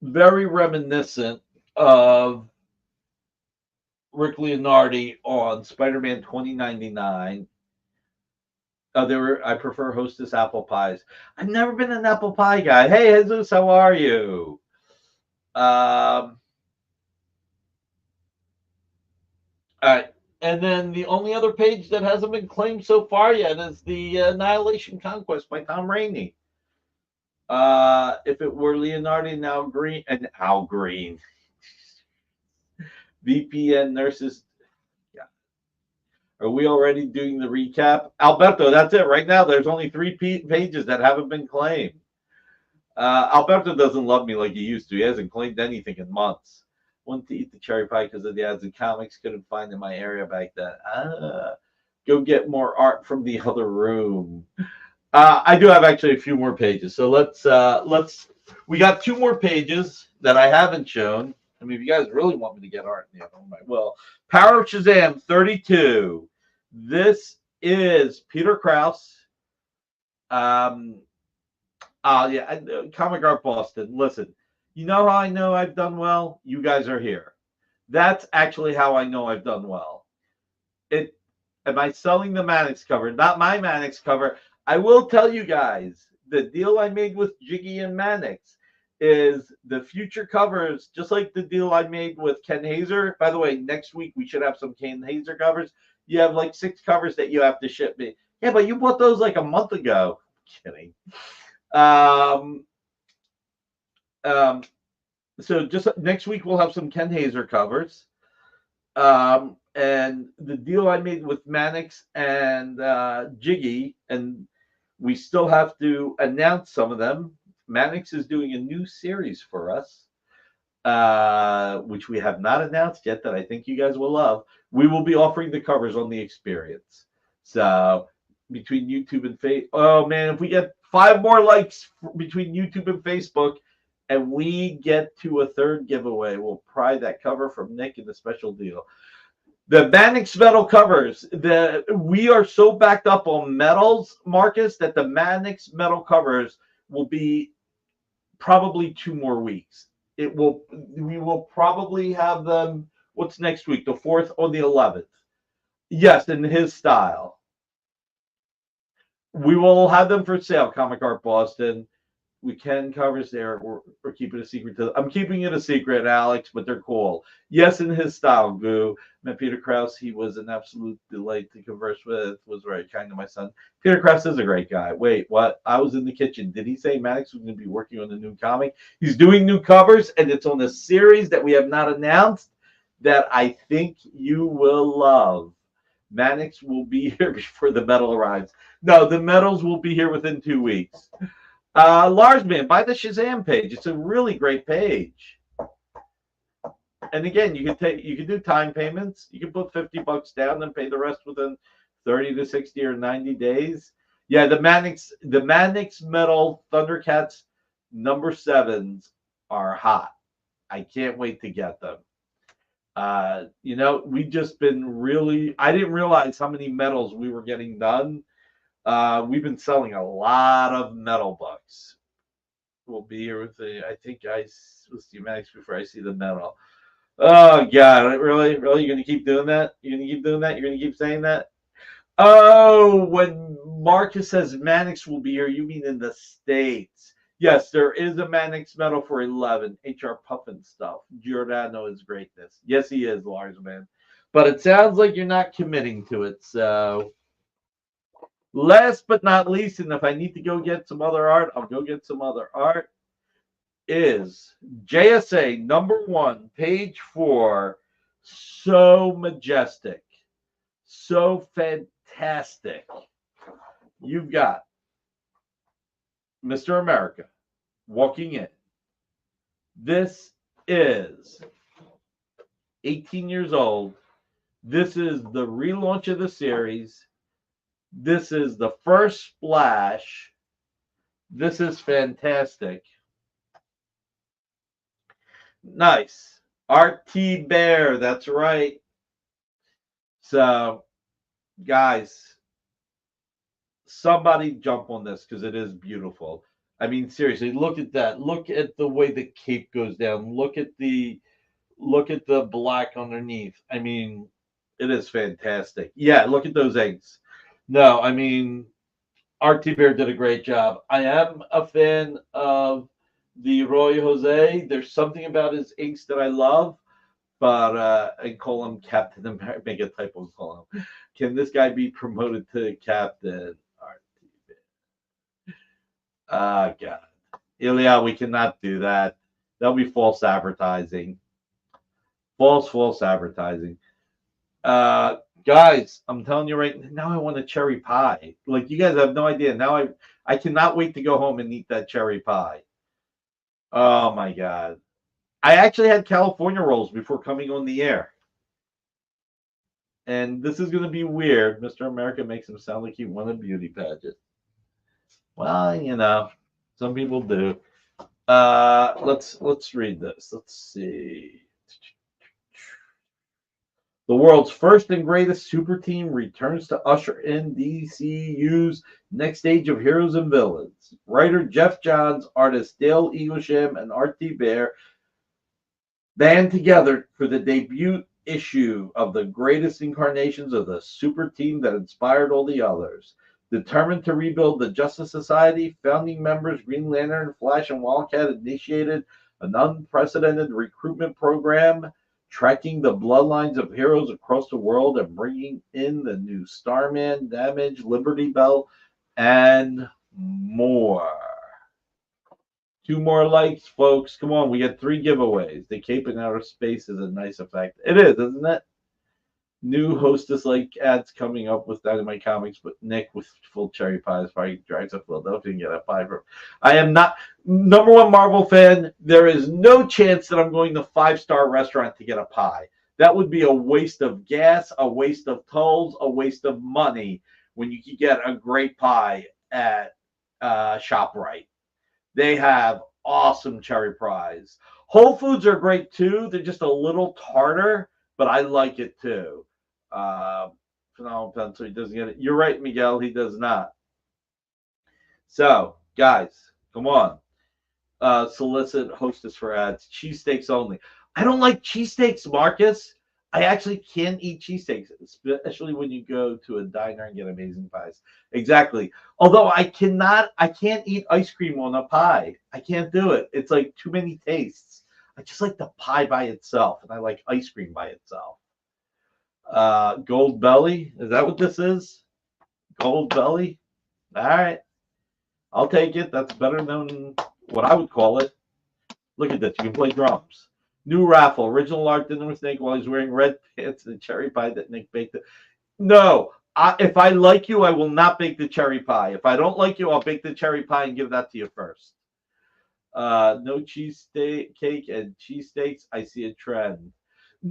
Very reminiscent of Rick Leonardi on Spider-Man 2099. I prefer Hostess apple pies. I've never been an apple pie guy. Hey, Jesus, how are you? All right. And then the only other page that hasn't been claimed so far yet is the Annihilation Conquest by Tom Rainey. If it were Leonardi and Al Green, VPN nurses. Yeah. Are we already doing the recap? Alberto, that's it. Right now, there's only 3 pages that haven't been claimed. Alberto doesn't love me like he used to. He hasn't claimed anything in months. Wanted to eat the cherry pie because of the ads and comics. Couldn't find in my area back then. Go get more art from the other room. I do have actually a few more pages. So let's. We got 2 more pages that I haven't shown. I mean, if you guys really want me to get art in the other one, I will. Power of Shazam 32. This is Peter Krause. Comic Art Boston. Listen, you know how I know I've done well? You guys are here. That's actually how I know I've done well. Am I selling the Mannix cover? Not my Mannix cover. I will tell you guys, the deal I made with Jiggy and Mannix is the future covers, just like the deal I made with Ken Hazer. By the way, next week we should have some Ken Hazer covers. You have like 6 covers that you have to ship me. Yeah, but you bought those like a month ago. I'm kidding. So just next week we'll have some Ken Hazer covers. And the deal I made with Mannix and Jiggy, and we still have to announce some of them. Mannix is doing a new series for us, which we have not announced yet, that I think you guys will love. We will be offering the covers on the experience. So between YouTube and Facebook, oh man, if we get 5 more likes between YouTube and Facebook, and we get to a 3rd giveaway, we'll pry that cover from Nick in the special deal. The Mannix metal covers, we are so backed up on metals, Marcus, that the Mannix metal covers will be probably 2 more weeks. We will probably have them. What's next week? The 4th or the 11th? Yes, in his style. We will have them for sale. Comic Art Boston. We can covers there. We're keeping it a secret. I'm keeping it a secret, Alex, but they're cool. Yes, in his style, Goo. Met Peter Krause. He was an absolute delight to converse with. Was very kind to my son. Peter Krause is a great guy. Wait, what? I was in the kitchen. Did he say Mannix was going to be working on a new comic? He's doing new covers, and it's on a series that we have not announced that I think you will love. Mannix will be here before the metal arrives. No, the metals will be here within 2 weeks. Larsman, buy the Shazam page. It's a really great page. And again, you can do time payments. You can put $50 down and pay the rest within 30 to 60 or 90 days. Yeah, the Mannix metal Thundercats number 7s are hot. I can't wait to get them. We just been really. I didn't realize how many metals we were getting done. We've been selling a lot of metal books. We'll be here with I think I will see Mannix before I see the metal. Oh God, really? You're gonna keep doing that? You're gonna keep doing that? You're gonna keep saying that? Oh, when Marcus says Mannix will be here, you mean in the States? Yes, there is a Mannix metal for 11. HR Puffin stuff. Giordano is greatness. Yes, he is, Lars, man. But it sounds like you're not committing to it, so. Last but not least, and if I need to go get some other art, I'll go get some other art, is JSA number 1, page 4. So majestic. So fantastic. You've got Mr. America walking in. This is 18 years old. This is the relaunch of the series. This is the first splash. This is fantastic. Nice. RT Bear, that's right. So, guys, somebody jump on this because it is beautiful. I mean, seriously, look at that. Look at the way the cape goes down. Look at the black underneath. I mean, it is fantastic. Yeah, look at those eggs. No, I mean, RT Bear did a great job. I am a fan of the Roy Jose. There's something about his inks that I love, but I call him Captain America. Make a typo and call him. Can this guy be promoted to Captain? RT Bear. God. Ilya, we cannot do that. That'll be false advertising. False advertising. Guys, I'm telling you right now, I want a cherry pie. Like, you guys have no idea. Now I cannot wait to go home and eat that cherry pie. Oh my god. I actually had California rolls before coming on the air. And this is going to be weird. Mr. America makes him sound like he won a beauty pageant. Well, some people do. Let's read this. Let's see. The world's first and greatest super team returns to usher in DCU's next stage of heroes and villains. Writer Jeff Johns, artist Dale Eaglesham, and Art T. Bear band together for the debut issue of the greatest incarnations of the super team that inspired all the others. Determined to rebuild the Justice Society, founding members Green Lantern, Flash, and Wildcat initiated an unprecedented recruitment program tracking the bloodlines of heroes across the world and bringing in the new Starman, Damage, Liberty Bell, and more. 2 more likes, folks. Come on, we got 3 giveaways. The Cape in Outer Space is a nice effect. It is, isn't it? New hostess-like ads coming up with Dynamite Comics, but Nick with full cherry pies probably drives to Philadelphia and get a pie from. I am not number one Marvel fan. There is no chance that I'm going to 5-star restaurant to get a pie. That would be a waste of gas, a waste of tolls, a waste of money when you could get a great pie at ShopRite. They have awesome cherry pies. Whole Foods are great too. They're just a little tartar, but I like it too. Phenomenal pen, so he doesn't get it. You're right, Miguel. He does not. So, guys, come on. Solicit hostess for ads. Cheesesteaks only. I don't like cheesesteaks, Marcus. I actually can't eat cheesesteaks, especially when you go to a diner and get amazing pies. Exactly. Although I can't eat ice cream on a pie. I can't do it. It's like too many tastes. I just like the pie by itself, and I like ice cream by itself. Gold belly. Is that what this is? Gold belly? All right. I'll take it. That's better than what I would call it. Look at this. You can play drums. New raffle. Original art dinner with Nick while he's wearing red pants and cherry pie that Nick baked. No. If I like you, I will not bake the cherry pie. If I don't like you, I'll bake the cherry pie and give that to you first. No cheesesteak cake and cheesesteaks. I see a trend.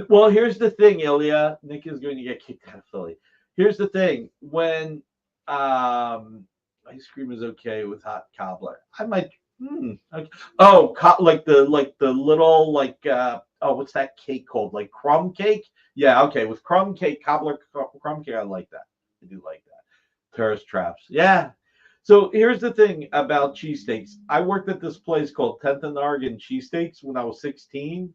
Well, here's the thing, Ilya. Nick is going to get kicked out of Philly. Here's the thing. When ice cream is okay with hot cobbler, I might. Okay. Oh, like the little what's that cake called? Like crumb cake? Yeah, okay. With crumb cake, cobbler crumb cake, I like that. I do like that. Tourist traps. Yeah. So here's the thing about cheesesteaks. I worked at this place called 10th and Oregon Cheesesteaks when I was 16.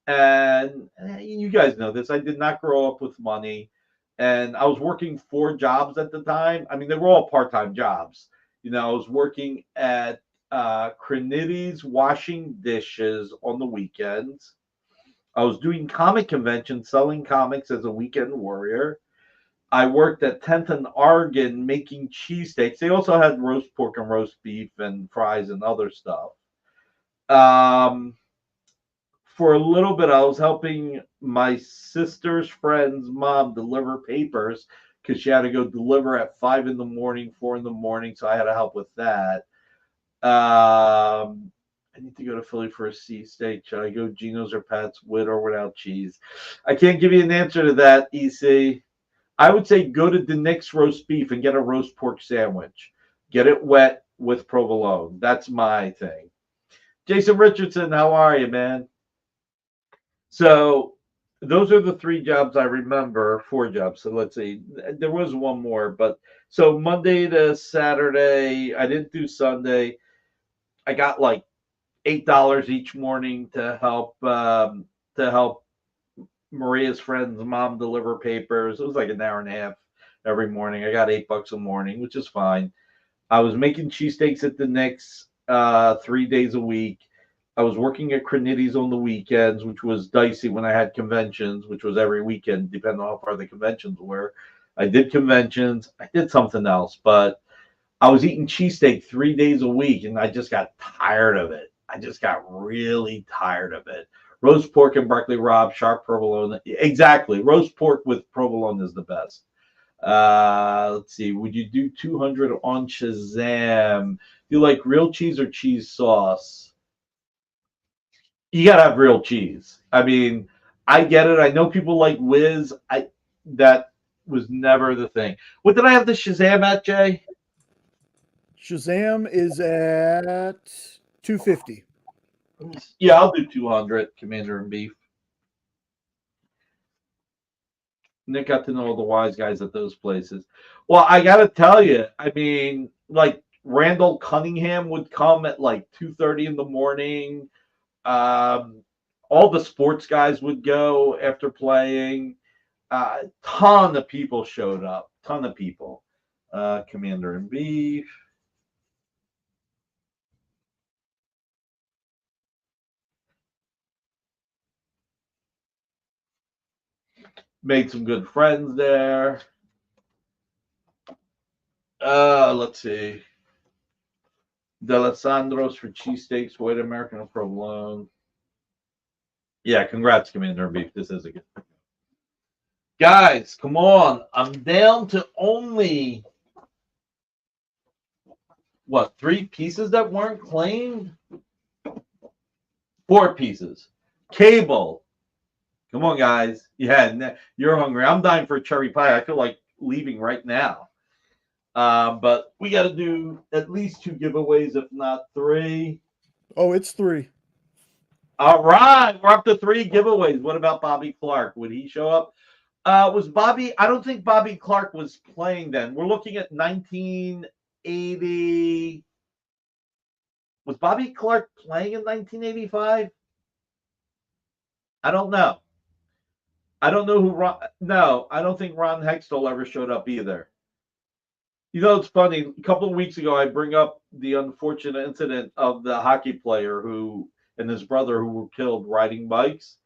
And you guys know this. I did not grow up with money. And I was working 4 jobs at the time. I mean, they were all part-time jobs. I was working at Crinity's washing dishes on the weekends. I was doing comic conventions, selling comics as a weekend warrior. I worked at 10th and Oregon making cheesesteaks. They also had roast pork and roast beef and fries and other stuff. For a little bit, I was helping my sister's friend's mom deliver papers because she had to go deliver at 5 in the morning, 4 in the morning. So I had to help with that. I need to go to Philly for a steak. Should I go Geno's or Pat's with or without cheese? I can't give you an answer to that, EC. I would say go to the Nick's roast beef and get a roast pork sandwich. Get it wet with provolone. That's my thing. Jason Richardson, how are you, man? So those are the 3 jobs I remember, 4 jobs. So let's see. There was one more, but so Monday to Saturday, I didn't do Sunday. I got like $8 each morning to help Maria's friend's mom deliver papers. It was like an hour and a half every morning. I got $8 a morning, which is fine. I was making cheesesteaks at the Nick's 3 days a week. I was working at Crinity's on the weekends, which was dicey when I had conventions, which was every weekend, depending on how far the conventions were. I did conventions. I did something else, but I was eating cheesesteak 3 days a week, and I just got tired of it. I just got really tired of it. Roast pork and broccoli rabe, sharp provolone. Exactly. Roast pork with provolone is the best. Let's see. Would you do 200 on Shazam? Do you like real cheese or cheese sauce? You gotta have real cheese. I mean, I get it. I know people like Whiz. That was never the thing. What did I have the Shazam at, Jay? Shazam is at 250. Yeah, I'll do 200 Commander and Beef. Nick got to know all the wise guys at those places. Well, I got to tell you, I mean, like Randall Cunningham would come at like 2:30 in the morning. All the sports guys would go after playing. Ton of people showed up. Ton of people. Commander and Beef. Made some good friends there. Let's see. D'Alessandro's for cheesesteaks, white American and provolone. Yeah, congrats, Commander Beef. This is a good. Guys, come on. I'm down to only what, 3 pieces that weren't claimed? 4 pieces. Cable. Come on, guys. Yeah, you're hungry. I'm dying for a cherry pie. I feel like leaving right now. But we got to do at least 2 giveaways, if not 3. Oh, it's 3. All right, we're up to 3 giveaways. What about Bobby Clark? Would he show up? Was Bobby? I don't think Bobby Clark was playing then. We're looking at 1980. Was Bobby Clark playing in 1985? I don't know. I don't know who Ron. No, I don't think Ron Hextall ever showed up either. You know, it's funny. A couple of weeks ago, I bring up the unfortunate incident of the hockey player who and his brother who were killed riding bikes.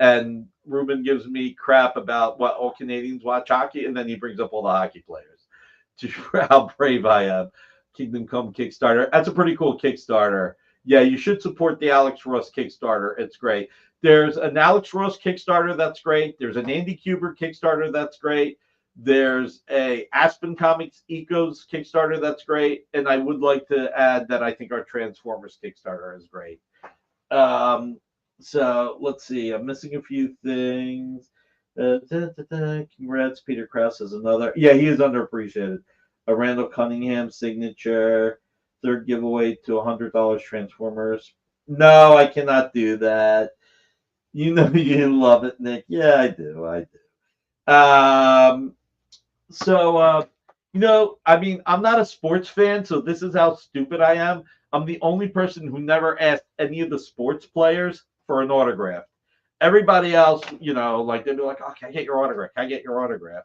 And Ruben gives me crap about what all Canadians watch hockey, and then he brings up all the hockey players. Just how brave I am. Kingdom Come Kickstarter. That's a pretty cool Kickstarter. Yeah, you should support the Alex Ross Kickstarter. It's great. There's an Alex Ross Kickstarter that's great. There's an Andy Kubert Kickstarter that's great. There's a Aspen Comics Ecos Kickstarter that's great. And I would like to add that I think our Transformers Kickstarter is great. So let's see. I'm missing a few things. Congrats, Peter Krause is another. Yeah, he is underappreciated. A Randall Cunningham signature. 3rd giveaway to $100 Transformers. No, I cannot do that. You know you love it, Nick. Yeah, I do. You know, I mean, I'm not a sports fan, so this is how stupid I am. I'm the only person who never asked any of the sports players for an autograph. Everybody else, you know, like they'd be like, "Oh, can I get your autograph? Can I get your autograph?"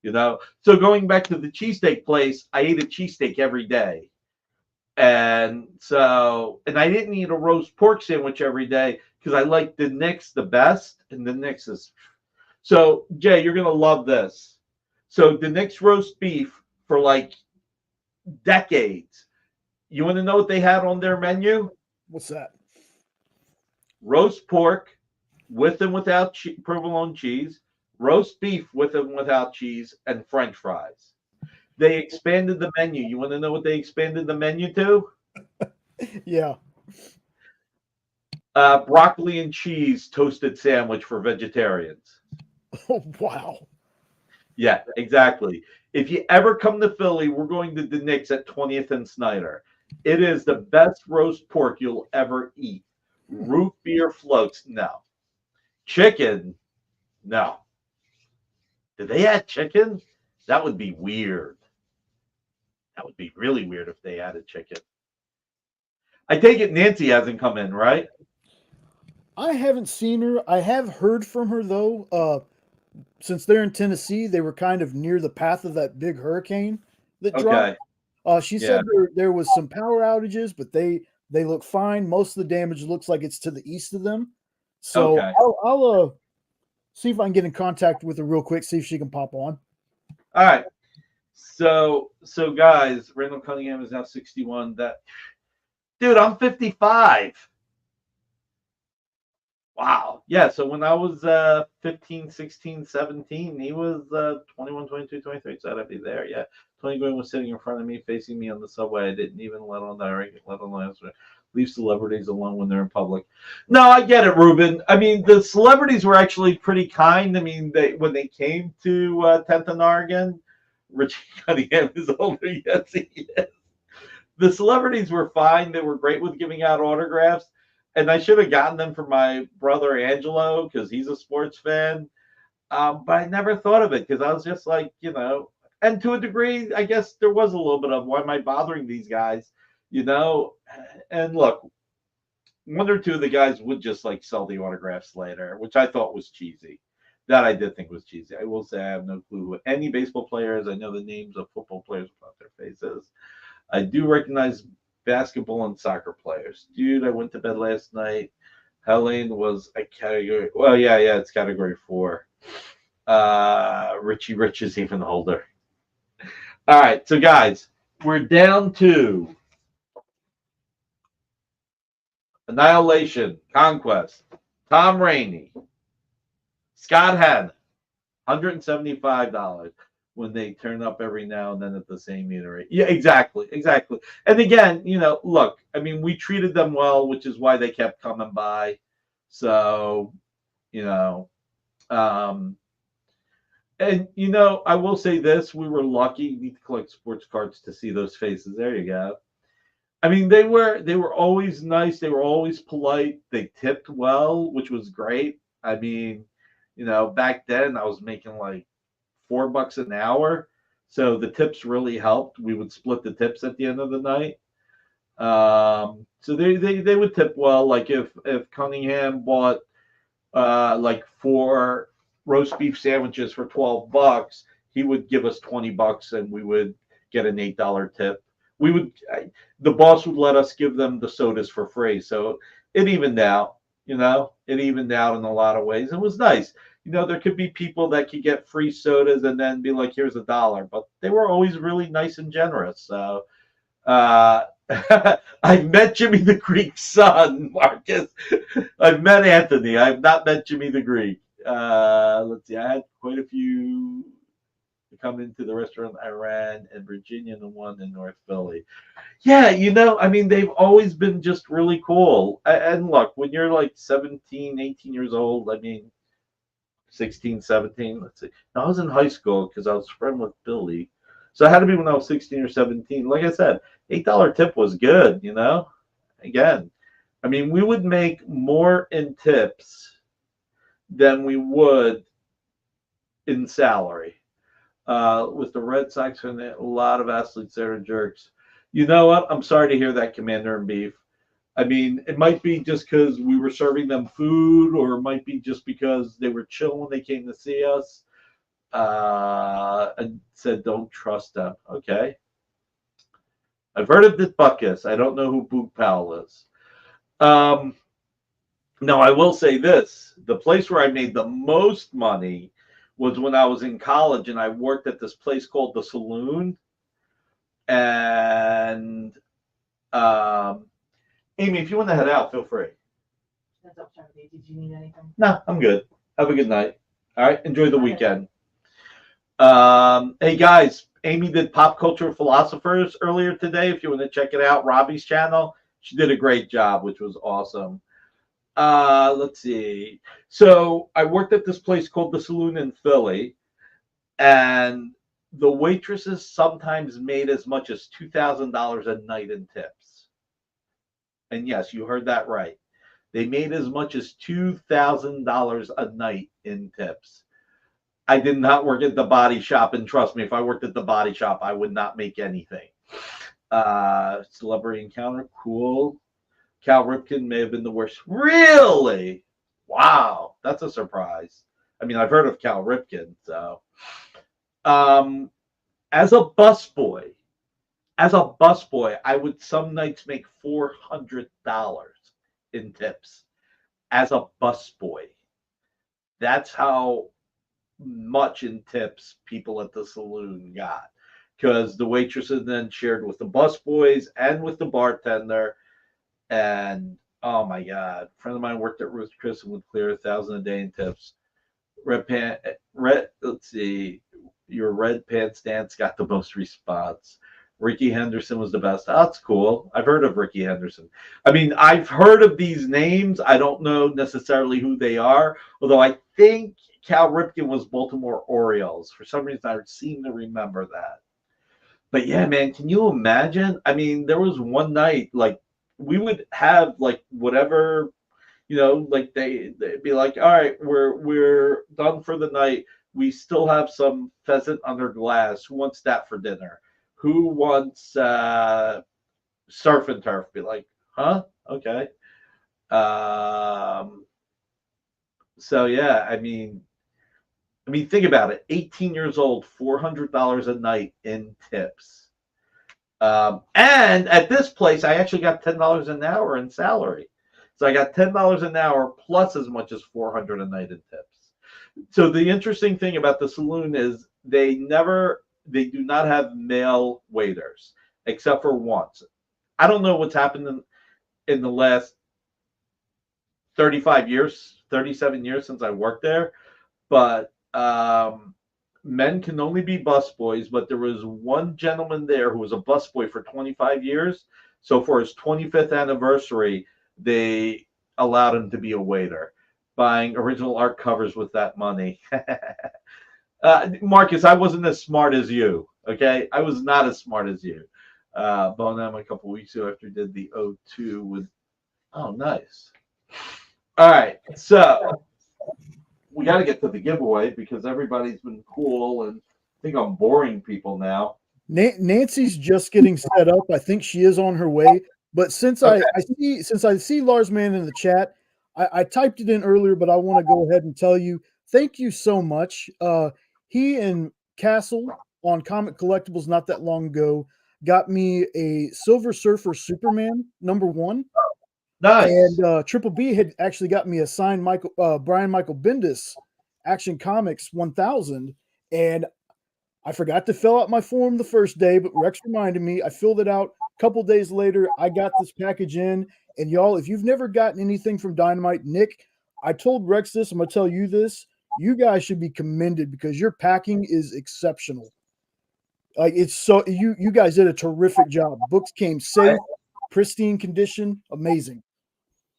You know. So going back to the cheesesteak place, I ate a cheesesteak every day, and I didn't eat a roast pork sandwich every day because I like the Knicks the best, and the Knicks is. So Jay, you're gonna love this. So the Knicks roast beef for like decades. You want to know what they had on their menu? What's that? Roast pork with and without provolone cheese, roast beef with and without cheese, and French fries. They expanded the menu. You want to know what they expanded the menu to? Yeah. Broccoli and cheese toasted sandwich for vegetarians. Oh, wow. Yeah, exactly. If you ever come to Philly, we're going to the Knicks at 20th and Snyder. It is the best roast pork you'll ever eat. Root beer floats, no. Chicken, no. Did they add chicken? That would be weird. That would be really weird if they added chicken. I take it Nancy hasn't come in, right? I haven't seen her. I have heard from her, though. Since they're in Tennessee, they were kind of near the path of that big hurricane that dropped. She said there was some power outages, but they look fine. Most of the damage looks like it's to the east of them. So I'll see if I can get in contact with her real quick, see if she can pop on. All right. So guys, Randall Cunningham is now 61. Dude, I'm 55. Wow. Yeah. So when I was 15, 16, 17, he was 21, 22, 23. So I'd be there. Yeah. 20 was sitting in front of me, facing me on the subway. I didn't even let alone leave celebrities alone when they're in public. No, I get it, Ruben. I mean, the celebrities were actually pretty kind. I mean, when they came to 10th and Oregon, Richie Cunningham is older. Yes, he is. The celebrities were fine. They were great with giving out autographs. And I should have gotten them for my brother Angelo because he's a sports fan. But I never thought of it because I was just like, and to a degree, I guess there was a little bit of why am I bothering these guys, you know? And look, one or two of the guys would just like sell the autographs later, which I thought was cheesy. That I did think was cheesy. I will say I have no clue who any baseball players. I know the names of football players without their faces. I do recognize basketball and soccer players. Dude, I went to bed last night. Helene was a category. Well, yeah, it's category 4. Richie Rich is even older. All right, so guys, we're down to Annihilation, Conquest, Tom Rainey, Scott Hanna, $175 when they turn up every now and then at the same eatery. Yeah, exactly. And again, look, I mean, we treated them well, which is why they kept coming by. So, um, and I will say this: we were lucky. You need to collect sports cards to see those faces. There you go. I mean, they were always nice. They were always polite. They tipped well, which was great. I mean, back then I was making like $4 an hour, so the tips really helped. We would split the tips at the end of the night. So they would tip well. Like if Cunningham bought like 4 roast beef sandwiches for $12, he would give us $20, and we would get an $8 tip. The boss would let us give them the sodas for free, so it evened out. It evened out in a lot of ways. It was nice. There could be people that could get free sodas and then be like, "Here's $1," but they were always really nice and generous. So I've met Jimmy the Greek's son, Marcus. I've met Anthony. I've not met Jimmy the Greek. Let's see. I had quite a few come into the restaurant I ran in Virginia and the one in North Philly. Yeah, I mean, they've always been just really cool. And look, when you're like 17, 18 years old, I mean, 16, 17, let's see. I was in high school because I was friends with Billy. So it had to be when I was 16 or 17. Like I said, $8 tip was good, Again, I mean, we would make more in tips than we would in salary. With the Red Sox and a lot of athletes that are jerks. You know what? I'm sorry to hear that, Commander and Beef. I mean, it might be just because we were serving them food, or it might be just because they were chill when they came to see us. And said, don't trust them. Okay. I've heard of this Buckus. I don't know who Boog Powell is. Now, I will say this. The place where I made the most money was when I was in college, and I worked at this place called The Saloon. And Amy, if you want to head out, feel free. Did you need anything? No, I'm good. Have a good night. All right. Enjoy the weekend. Hey, guys. Amy did Pop Culture Philosophers earlier today. If you want to check it out, Robbie's channel. She did a great job, which was awesome. Let's see. So I worked at this place called The Saloon in Philly, and the waitresses sometimes made as much as $2,000 a night in tips. And yes, you heard that right. They made as much as $2,000 a night in tips. I did not work at the body shop, and trust me, if I worked at the body shop, I would not make anything. Celebrity encounter, cool. Cal Ripken may have been the worst. Really? Wow, that's a surprise. I mean, I've heard of Cal Ripken, so. As a busboy, I would some nights make $400 in tips. As a busboy, that's how much in tips people at the saloon got, because the waitresses then shared with the busboys and with the bartender. And Oh my God. A friend of mine worked at Ruth Chris and would clear 1,000 a day in tips. Let's see. Your red pants dance got the most response. Ricky Henderson was the best. Oh, that's cool. I've heard of Ricky Henderson. I mean, I've heard of these names. I don't know necessarily who they are, although I think Cal Ripken was Baltimore Orioles. For some reason, I seem to remember that. But yeah, man, can you imagine? I mean, there was one night, like, we would have, like, whatever, like they'd be like, all right, we're done for the night. We still have some pheasant under glass. Who wants that for dinner? Who wants surf and turf? Be like, huh? Okay. So yeah, I mean, think about it. 18 years old, $400 a night in tips. And at this place, I actually got $10 an hour in salary. So I got $10 an hour plus as much as $400 a night in tips. So the interesting thing about the saloon is they do not have male waiters except for once. I don't know what's happened in the last 35 years, 37 years since I worked there, but men can only be busboys. But there was one gentleman there who was a busboy for 25 years. So for his 25th anniversary, they allowed him to be a waiter, buying original art covers with that money. Marcus, I wasn't as smart as you. Okay, I was not as smart as you. Bonham a couple weeks ago after did the O2 with. Oh, nice. All right, so we got to get to the giveaway because everybody's been cool, and I think I'm boring people now. Nancy's just getting set up. I think she is on her way. But since Okay. I see Lars Man in the chat, I typed it in earlier, but I want to go ahead and tell you thank you so much. He and Castle on Comic Collectibles not that long ago got me a Silver Surfer Superman #1. Nice. And Triple B had actually got me a signed Brian Michael Bendis Action Comics 1000. And I forgot to fill out my form the first day, but Rex reminded me. I filled it out. A couple days later, I got this package in. And y'all, if you've never gotten anything from Dynamite, Nick, I told Rex this. I'm going to tell you this. You guys should be commended because your packing is exceptional. Like, it's so you guys did a terrific job. Books came safe, pristine condition, amazing.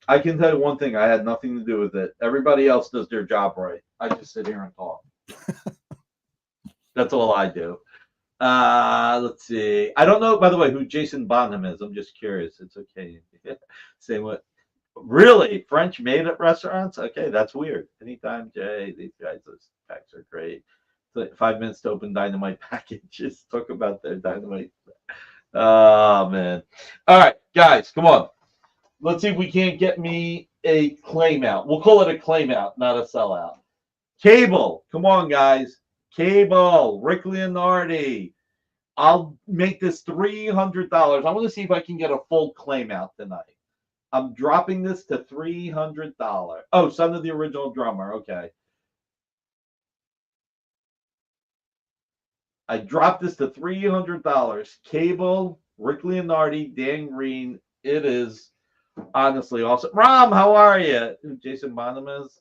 I can tell you one thing. I had nothing to do with it. Everybody else does their job right. I just sit here and talk. That's all I do. Let's see. I don't know, by the way, who Jason Bonham is. I'm just curious. It's okay. Same with. Really? French made at restaurants? Okay, that's weird. Anytime, Jay. These guys, those packs are great. 5 minutes to open Dynamite packages. Talk about their Dynamite. Oh, man. All right, guys, come on. Let's see if we can't get me a claim out. We'll call it a claim out, not a sellout. Cable. Come on, guys. Cable. Rick Leonardi. I'll make this $300. I want to see if I can get a full claim out tonight. I'm dropping this to $300. Oh, son of the original drummer. Okay. I dropped this to $300. Cable, Rick Leonardi, Dan Green. It is honestly awesome. Rom, how are you? Jason Bonham is?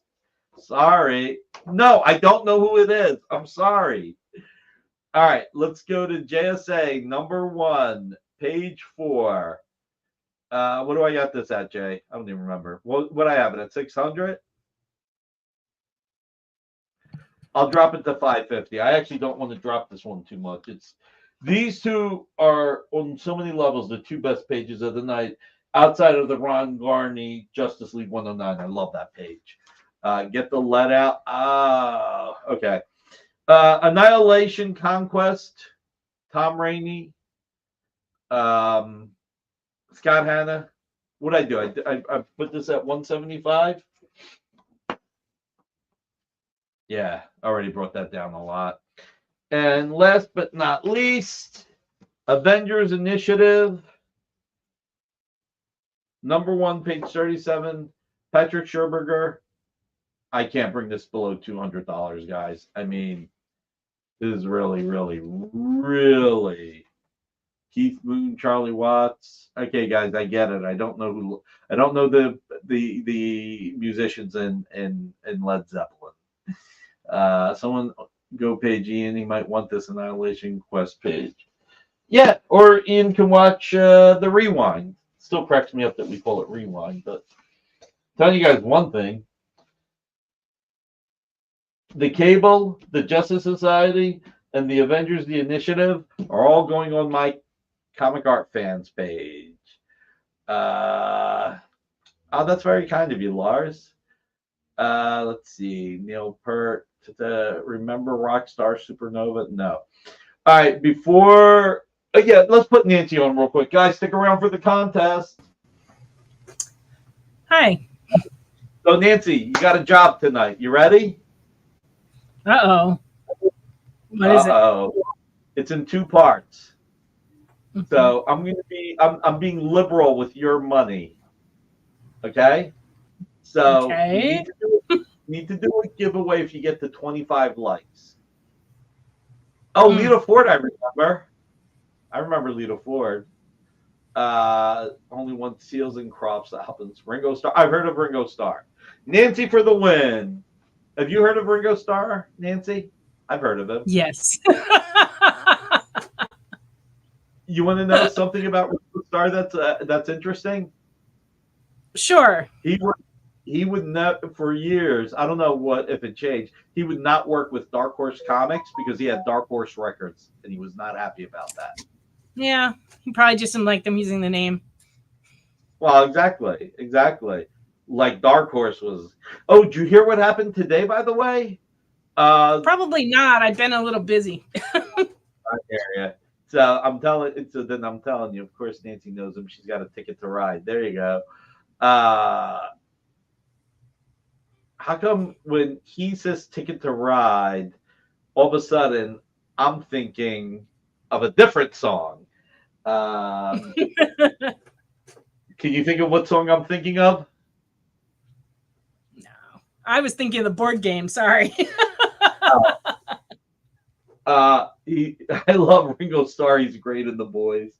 Sorry. No, I don't know who it is. I'm sorry. All right, let's go to JSA #1, page 4. What do I got this at, Jay? I don't even remember. What I have it at 600? I'll drop it to 550. I actually don't want to drop this one too much. These two are on so many levels the two best pages of the night outside of the Ron Garney Justice League 109. I love that page. Get the let out. Okay. Annihilation Conquest, Tom Rainey, Scott Hanna. What'd I do? I put this at 175. Yeah, already brought that down a lot. And last but not least, Avengers Initiative, #1, page 37, Patrick Scherberger. I can't bring this below $200, guys. I mean, this is really, really, really Keith Moon, Charlie Watts. Okay, guys, I get it. I don't know the musicians in Led Zeppelin. Someone go page Ian. He might want this Annihilation Quest page. Yeah, or Ian can watch the rewind. Still cracks me up that we call it rewind, but telling you guys one thing. The Cable, the Justice Society, and the Avengers, the Initiative are all going on my Comic Art Fans page. Oh, that's very kind of you, Lars. Let's see. Neil Peart. Remember Rockstar Supernova? No. All right. Before... yeah, let's put Nancy on real quick. Guys, stick around for the contest. Hi. So, Nancy, you got a job tonight. You ready? Uh-oh. What is it? Uh-oh. It's in 2 parts. Okay. So I'm being liberal with your money. Okay? So Okay. you need to do a giveaway if you get to 25 likes. Oh, Lita Ford, I remember. I remember Lita Ford. Only one Seals and Crops albums. Ringo Starr. I've heard of Ringo Starr. Nancy for the win. Have you heard of Ringo Starr, Nancy? I've heard of him. Yes. You want to know something about Ringo Starr that's interesting? Sure. He would not, for years, I don't know if it changed, he would not work with Dark Horse Comics because he had Dark Horse Records, and he was not happy about that. Yeah. He probably just didn't like them using the name. Well, exactly. Like Dark Horse was. Oh, did you hear what happened today, by the way? Probably not. I've been a little busy. I hear you. So I'm telling you, of course, Nancy knows him. She's got a ticket to ride. There you go. How come when he says ticket to ride, all of a sudden I'm thinking of a different song? Can you think of what song I'm thinking of? No. I was thinking of the board game. Sorry. I love Ringo Starr. He's great in The Boys.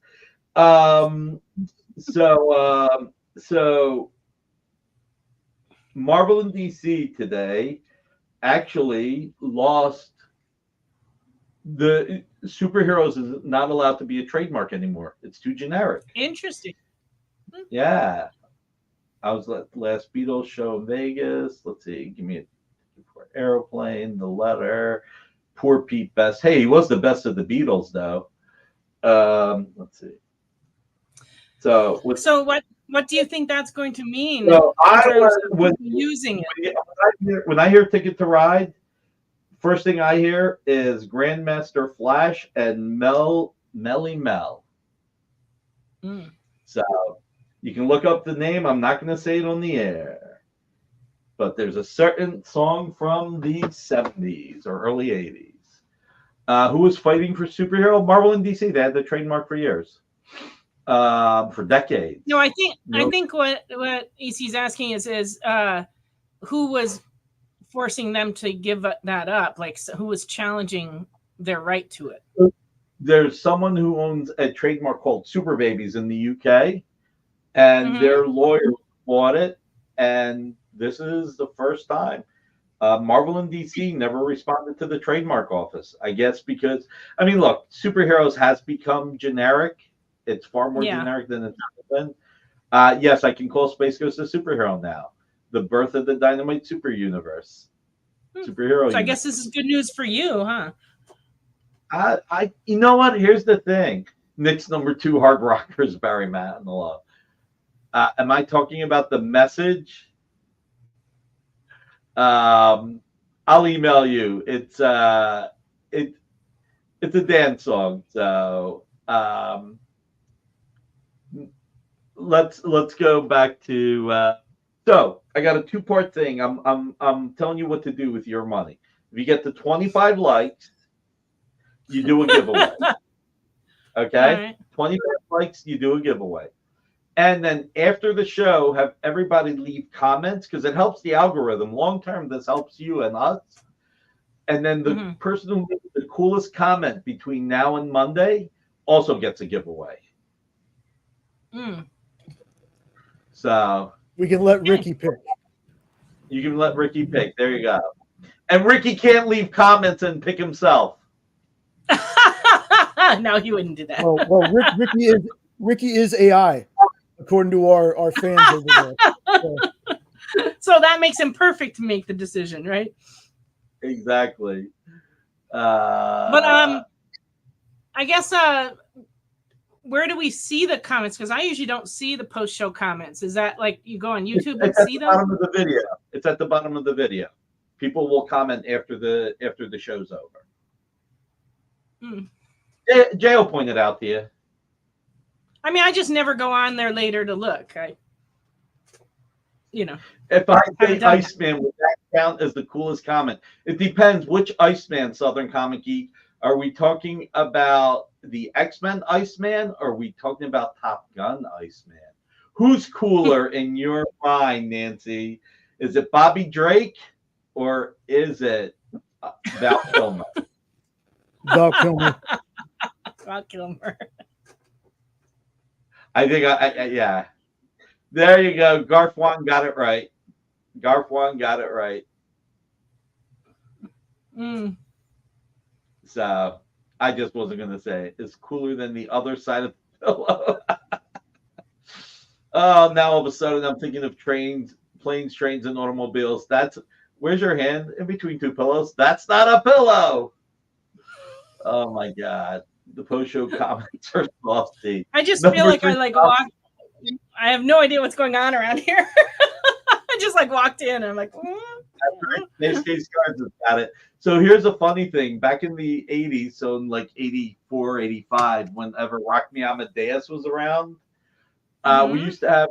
So Marvel and DC today actually lost. The superheroes is not allowed to be a trademark anymore. It's too generic. Interesting. Yeah. I was at the last Beatles show in Vegas. Let's see. Give me a Aeroplane, The Letter, Poor Pete Best. Hey, he was the best of the Beatles, though. Let's see. So what do you think that's going to mean So using it? When I hear Ticket to Ride, first thing I hear is Grandmaster Flash and Melly Mel. So you can look up the name. I'm not going to say it on the air. But there's a certain song from the 70s or early 80s. Who was fighting for superhero? Marvel and DC. They had the trademark for years. For decades. No, I think what EC's asking is who was forcing them to give that up? Like, who was challenging their right to it? There's someone who owns a trademark called Super Babies in the UK, and their lawyer bought it, and this is the first time. Marvel and DC never responded to the trademark office, I guess, because, I mean, look, superheroes has become generic. It's far more generic than it's been. Yes, I can call Space Ghost a superhero now. The birth of the Dynamite Super Universe. Superhero. So I guess this is good news for you, huh? You know what? Here's the thing. Nick's number 2 hard rockers, Barry Manilow. Am I talking about the message? I'll email you. It's a dance song. So let's go back to. So I got a 2-part thing. I'm telling you what to do with your money. If you get to 25 likes, you do a giveaway. Okay, right. 25 likes, you do a giveaway. And then after the show, have everybody leave comments because it helps the algorithm. Long term, this helps you and us. And then the person who makes the coolest comment between now and Monday also gets a giveaway. Mm. So We can let Ricky pick. you can let Ricky pick. There you go. And Ricky can't leave comments and pick himself. No, he wouldn't do that. Well, Ricky is AI, according to our fans over there. So that makes him perfect to make the decision, right? Exactly. But I guess where do we see the comments? Because I usually don't see the post-show comments. Is that like you go on YouTube and see them? It's at the bottom of the video. It's at the bottom of the video. People will comment after the show's over. Mm. Jay will point it out to you. I mean, I just never go on there later to look. If I say Iceman, would that count as the coolest comment? It depends which Iceman, Southern Comic Geek. Are we talking about the X-Men Iceman, or are we talking about Top Gun Iceman? Who's cooler in your mind, Nancy? Is it Bobby Drake, or is it Val Kilmer? Val Kilmer. Val Kilmer. I think, yeah. There you go. Garth Wan got it right. Garth Wan got it right. Mm. So I just wasn't going to say it. It's cooler than the other side of the pillow. Oh, now all of a sudden I'm thinking of planes, trains, and automobiles. Where's your hand in between two pillows? That's not a pillow. Oh my God. The post-show comments are saucy. I just feel like I walk. I have no idea what's going on around here. I just walked in and I'm like, Case Cards has got it. So here's a funny thing. Back in the 80s, so in 84, 85, whenever Rock Me Amadeus was around, we used to have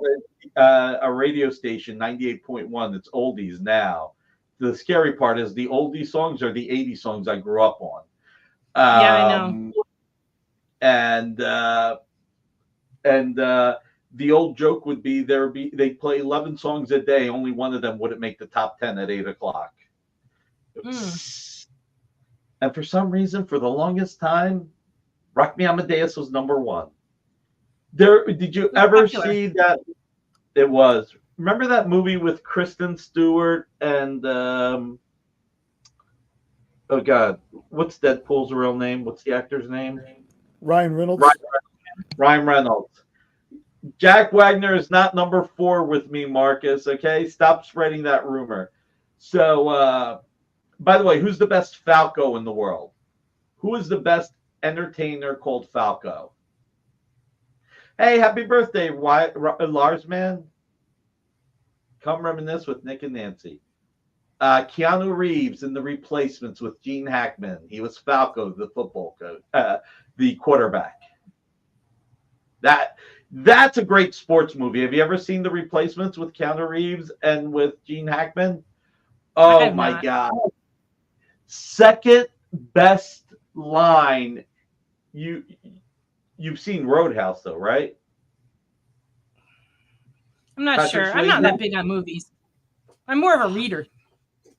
a radio station, 98.1. It's oldies now. The scary part is the oldie songs are the 80s songs I grew up on. Yeah, I know. And the old joke would be they'd play 11 songs a day. Only one of them wouldn't make the top 10 at 8 o'clock. And for some reason, for the longest time, Rock Me Amadeus was number one. Did you ever see that? It was. Remember that movie with Kristen Stewart and oh God, what's Deadpool's real name? What's the actor's name? Ryan Reynolds. Ryan Reynolds. Jack Wagner is not number 4 with me, Marcus. Okay, stop spreading that rumor. So, by the way, who's the best Falco in the world? Who is the best entertainer called Falco? Hey, happy birthday, Lars, man. Come reminisce with Nick and Nancy. Keanu Reeves in The Replacements with Gene Hackman. He was Falco, the football coach, the quarterback. That's a great sports movie. Have you ever seen The Replacements with Keanu Reeves and with Gene Hackman? Oh my God. Second best line. You've seen Roadhouse though, right? I'm not sure. I'm not that big on movies. I'm more of a reader.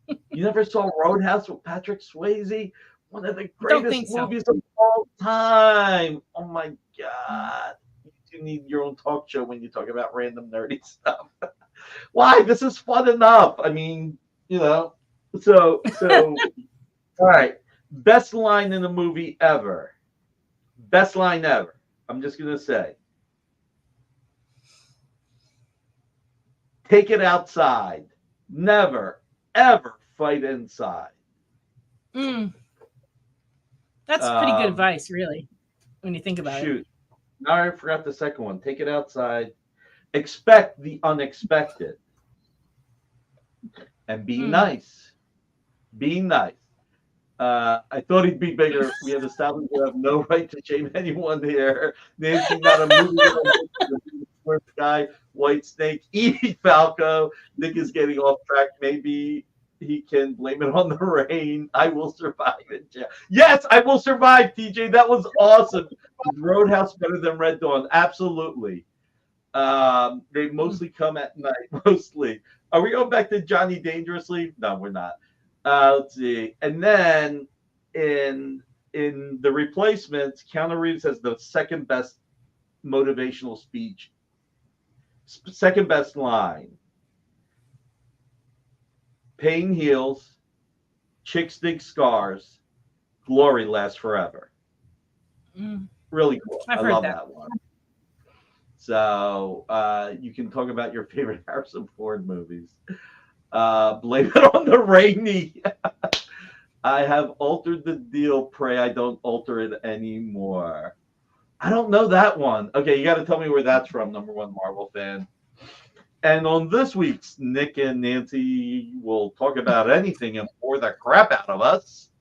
You never saw Roadhouse with Patrick Swayze? One of the greatest movies of all time. Oh my God. You need your own talk show when you talk about random nerdy stuff. Why? This is fun enough. I mean, so all right. Best line in a movie ever. Best line ever. I'm just going to say. Take it outside. Never, ever fight inside. That's pretty good advice, really, when you think about it. Shoot. Now I forgot the second one. Take it outside. Expect the unexpected. And be nice. Be nice. I thought he'd be bigger. We have established we have no right to shame anyone here. Nancy, not a movie. Guy, White Snake, eating Falco. Nick is getting off track. Maybe he can blame it on the rain. I will survive it. Yes, I will survive, TJ. That was awesome. Roadhouse better than Red Dawn. Absolutely. They mostly come at night. Mostly. Are we going back to Johnny Dangerously? No, we're not. Let's see. And then in in The Replacements, Keanu Reeves has the second best motivational speech, second best line. Pain heals, chicks dig scars, glory lasts forever. Really cool. I've I heard love that. that one. So you can talk about your favorite Harrison Ford movies. Blame it on the rainy. I have altered the deal. Pray I don't alter it anymore. I don't know that one. Okay, you got to tell me where that's from, number one Marvel fan. And on this week's Nick and Nancy will talk about anything and bore the crap out of us.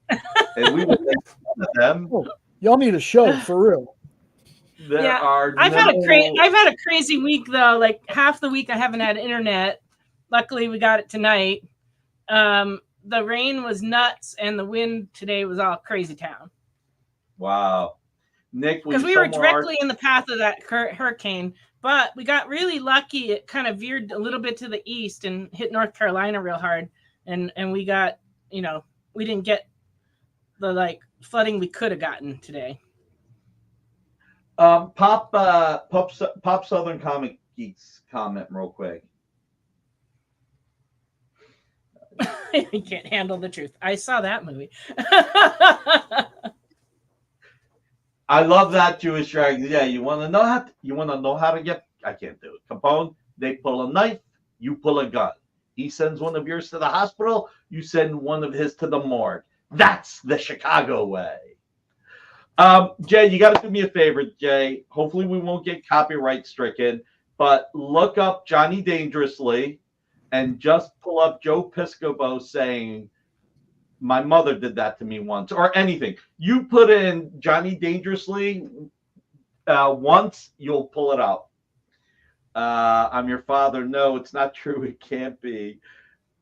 And we will make fun of them. Oh, y'all need a show for real. I've had a crazy week though. Like half the week I haven't had internet. Luckily we got it tonight. The rain was nuts and the wind today was all crazy town. Wow. Nick, because we were directly in the path of that hurricane, but we got really lucky. It kind of veered a little bit to the east and hit North Carolina real hard, and we got, we didn't get the flooding we could have gotten today. Pop Southern Comic Geeks comment real quick. He can't handle the truth. I saw that movie. I love that Jewish dragon. Yeah, you want to know how to get. I can't do it. Capone. They pull a knife. You pull a gun. He sends one of yours to the hospital. You send one of his to the morgue. That's the Chicago way. Jay, you got to do me a favor, Jay. Hopefully, we won't get copyright stricken. But look up Johnny Dangerously, and just pull up Joe Piscopo saying, "My mother did that to me once," or anything. You put in Johnny Dangerously once, you'll pull it up. I'm your father. No, it's not true. It can't be.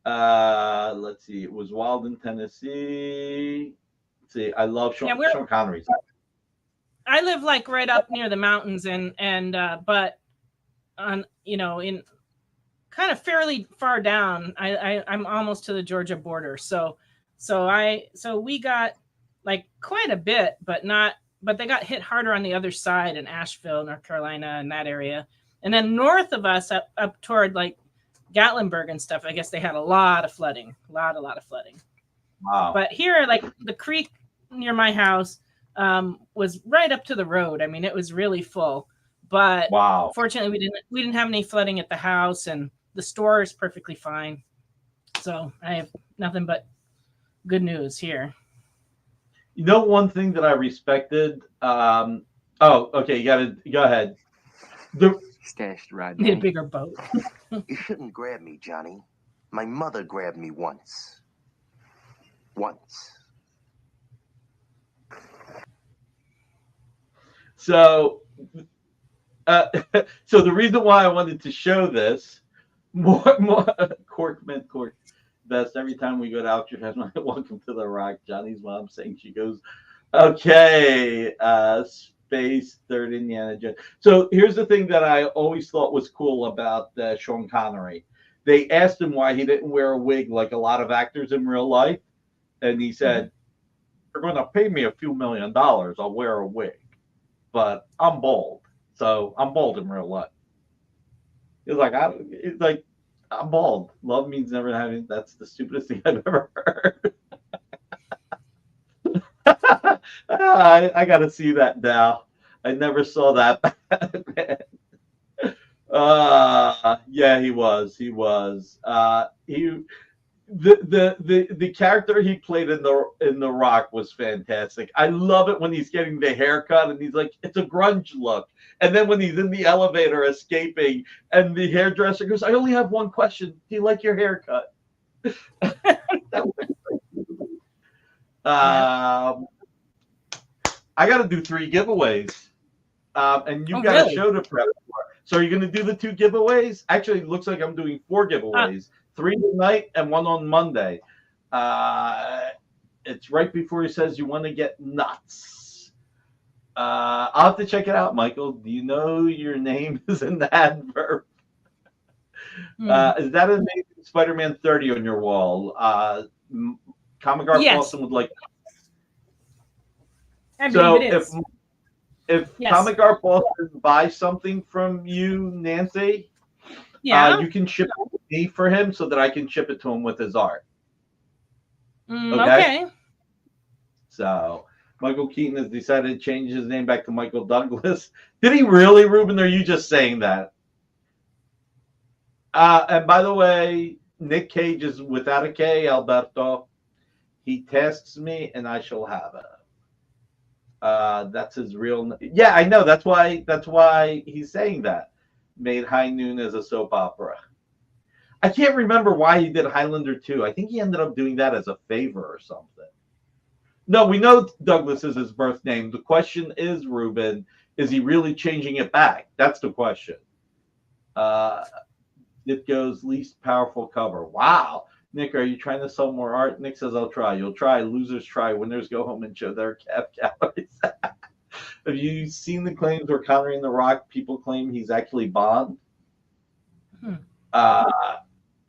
Let's see. It was Wild in Tennessee. Let's see. I love Sean Connery. I live right up near the mountains, and but on in kind of fairly far down. I'm almost to the Georgia border, so we got quite a bit, but they got hit harder on the other side in Asheville, North Carolina, and that area. And then north of us, up toward Gatlinburg and stuff, I guess they had a lot of flooding, a lot of flooding. Wow. But here, the creek near my house was right up to the road. I mean, it was really full. But wow. Fortunately, we didn't have any flooding at the house, and the store is perfectly fine. So I have nothing but good news here. One thing that I respected. Okay, you gotta go ahead. Stashed right Need a bigger boat. You shouldn't grab me, Johnny. My mother grabbed me once. So the reason why I wanted to show this more Cork best every time we go to Alcatraz. Welcome to the Rock. Johnny's mom saying, she goes, okay, Space Third Indiana Jones. So here's the thing that I always thought was cool about Sean Connery. They asked him why he didn't wear a wig like a lot of actors in real life, and he said, "You're going to pay me a few $1 million. I'll wear a wig, but I'm bald, so I'm bald in real life." He's like, I'm bald. Love means never having. That's the stupidest thing I've ever heard. I got to see that now. I never saw that back then. Yeah, he was. The character he played in the Rock was fantastic. I love it when he's getting the haircut and he's like, it's a grunge look. And then when he's in the elevator escaping and the hairdresser goes, "I only have one question. Do you like your haircut?" I got to do 3 giveaways. And you've got a show to prep for. So are you going to do the 2 giveaways? Actually, it looks like I'm doing 4 giveaways. 3 tonight and 1 on Monday. It's right before he says you want to get nuts. I'll have to check it out, Michael. Do you know your name is an adverb? Is that Amazing Spider-Man 30 on your wall? Comic Art Boston would like. I So believe it is. if Yes. Comic Art Boston buys something from you, Nancy, Yeah. you can ship it to me for him so that I can ship it to him with his art. Okay. So Michael Keaton has decided to change his name back to Michael Douglas. Did he really, Ruben? Or are you just saying that? And by the way, Nick Cage is without a K, Alberto. He tasks me, and I shall have it. That's his real. Yeah, I know. That's why he's saying that. Made High Noon as a soap opera. I can't remember why he did Highlander 2. I think he ended up doing that as a favor or something. No, we know Douglas is his birth name. The question is, Ruben, is he really changing it back? That's the question. It goes least powerful cover. Wow. Nick, are you trying to sell more art? Nick says, I'll try. You'll try. Losers try. Winners go home and show their calories. Have you seen the claims where countering The Rock, people claim he's actually Bond?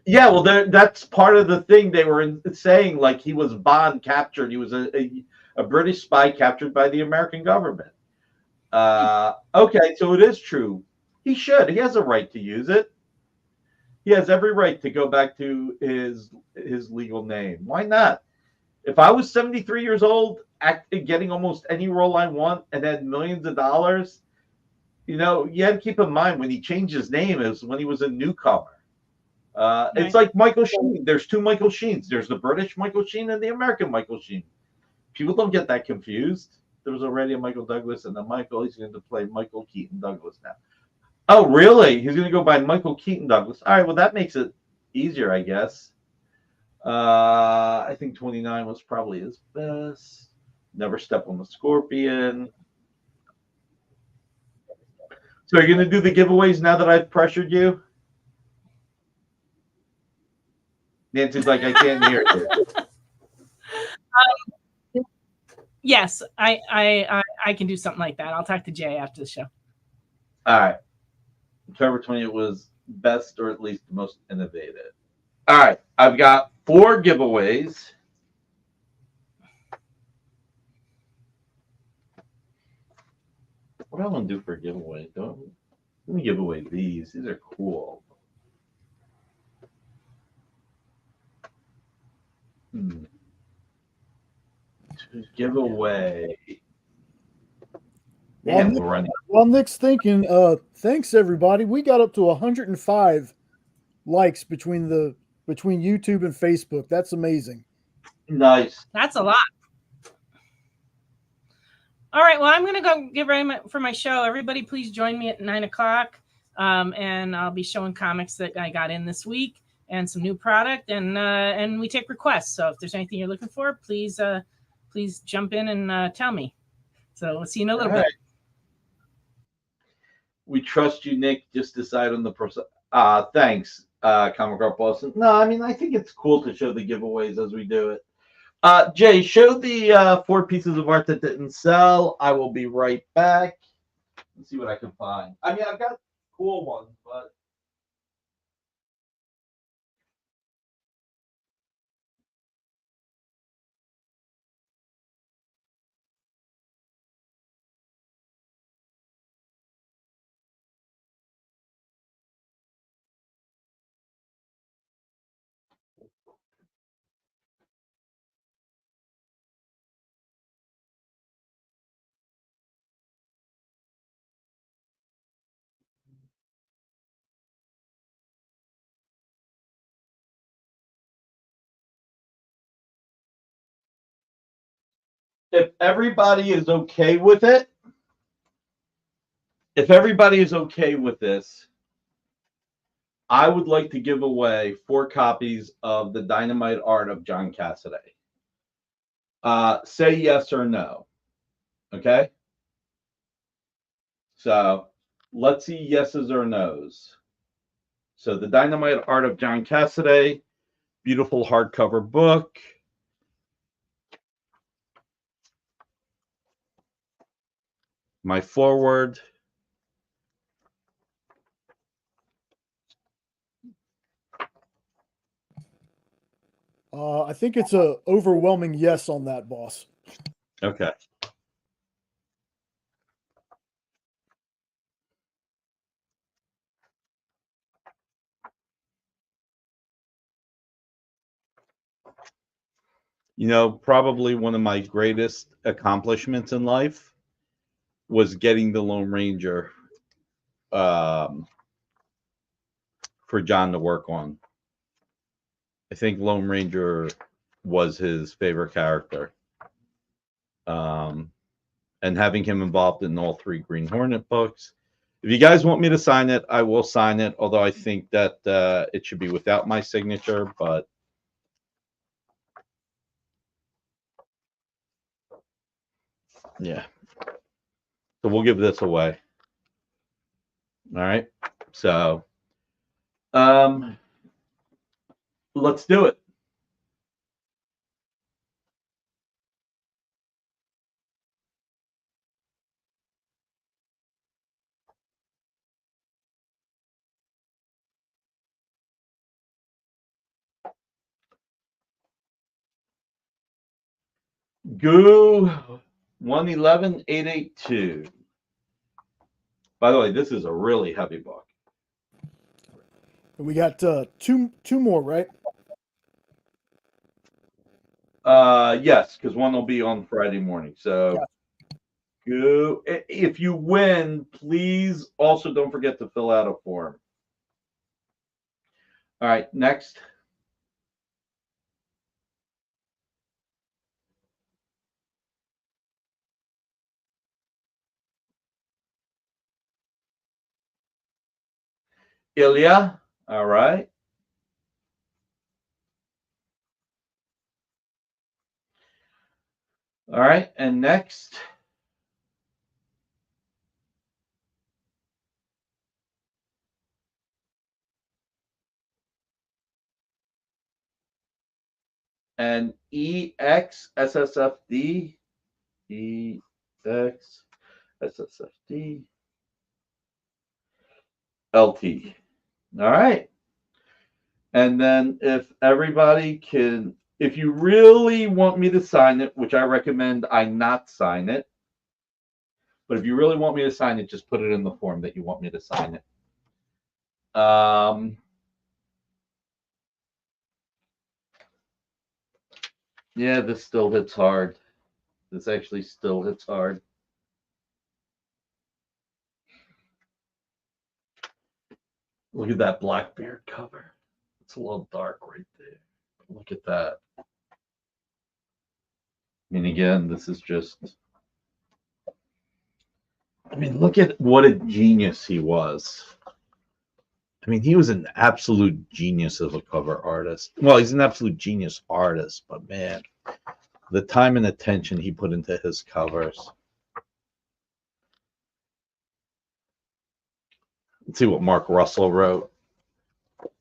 Yeah, well, that's part of the thing they were saying, like he was Bond captured. He was a British spy captured by the American government. Okay, so it is true. He should. He has a right to use it. He has every right to go back to his legal name. Why not? If I was 73 years old, getting almost any role I want and had millions of dollars, you had to keep in mind when he changed his name is when he was a newcomer. It's like Michael Sheen. There's two Michael Sheens. There's the British Michael Sheen and the American Michael Sheen. People don't get that confused. There was already a Michael Douglas and a Michael. He's going to play Michael Keaton Douglas now. Oh, really? He's going to go by Michael Keaton Douglas. All right, well, that makes it easier, I guess. I think 29 was probably his best. Never Step on the Scorpion. So are you going to do the giveaways now that I've pressured you? Nancy's like, I can't hear you. Yes, I can do something like that. I'll talk to Jay after the show. All right. Trevor 28 was best or at least the most innovative. All right. I've got 4 giveaways. What do I want to do for a giveaway? Let me give away these. These are cool. To give away. Man, we're running. While Nick's thinking, thanks everybody. We got up to 105 likes between YouTube and Facebook. That's amazing. Nice. That's a lot. All right. Well, I'm going to go get ready for my show. Everybody, please join me at 9:00. And I'll be showing comics that I got in this week and some new product. And we take requests. So if there's anything you're looking for, please jump in and tell me. So we'll see you in a little bit. We trust you, Nick. Just decide on the person. Thanks, Comic Art Boston. No, I mean, I think it's cool to show the giveaways as we do it. Jay, show the 4 pieces of art that didn't sell. I will be right back. Let's see what I can find. I mean, I've got cool ones, but. If everybody is okay with it, if everybody is okay with this, I would like to give away 4 copies of the Dynamite Art of John Cassaday. Say yes or no. Okay? So let's see yeses or nos. So the Dynamite Art of John Cassaday, beautiful hardcover book. My forward. I think it's a overwhelming yes on that, boss. Okay. You know, probably one of my greatest accomplishments in life was getting the Lone Ranger for John to work on. I think Lone Ranger was his favorite character. And having him involved in all 3 Green Hornet books. If you guys want me to sign it, I will sign it, although I think that it should be without my signature, but yeah. So we'll give this away. All right. So let's do it. Goo 111882. By the way, this is a really heavy book. We got two more, right? Yes, because one will be on Friday morning. So go. If you win, please also don't forget to fill out a form. All right, next. Ilya. All right. All right, and next. And EXSSFD. EXSSFD. LT. All right. And then if everybody can, if you really want me to sign it, which I recommend I not sign it, but if you really want me to sign it, just put it in the form that you want me to sign it. Yeah, this still hits hard. This actually still hits hard. Look at that Blackbeard cover. It's a little dark right there. Look at that. I mean, again, this is just. I mean, look at what a genius he was. I mean, he was an absolute genius of a cover artist. Well, he's an absolute genius artist, but man, the time and attention he put into his covers. Let's see what Mark Russell wrote.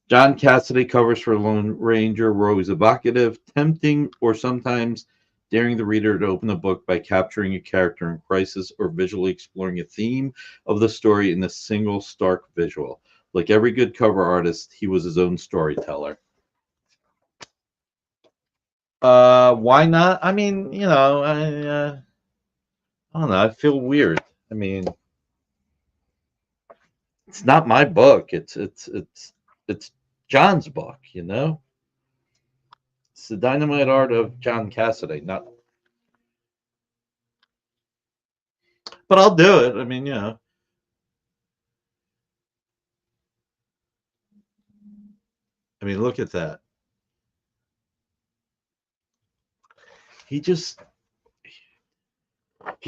John Cassidy covers for Lone Ranger were always evocative, tempting, or sometimes daring the reader to open a book by capturing a character in crisis or visually exploring a theme of the story in a single stark visual. Like every good cover artist, he was his own storyteller. Why not? I mean, you know, I don't know. I feel weird. I mean, it's not my book. It's John's book. You know, it's the dynamite art of John Cassidy. Not, but I'll do it. I mean, you know. I mean, look at that. He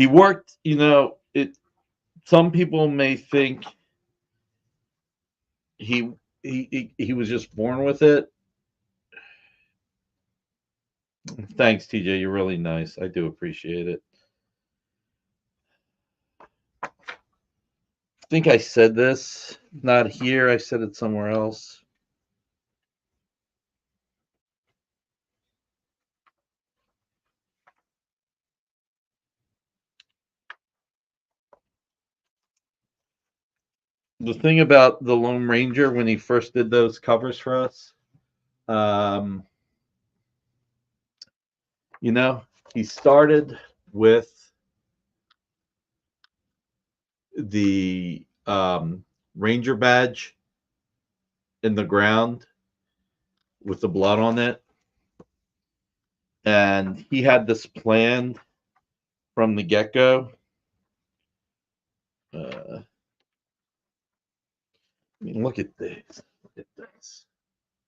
worked. You know, it. Some people may think he was just born with it. Thanks, TJ. You're really nice. I do appreciate it. I think I said this, not here. I said it somewhere else. The thing about the Lone Ranger when he first did those covers for us, you know, he started with the Ranger badge in the ground with the blood on it. And he had this planned from the get-go. I mean, look at this. Look at this.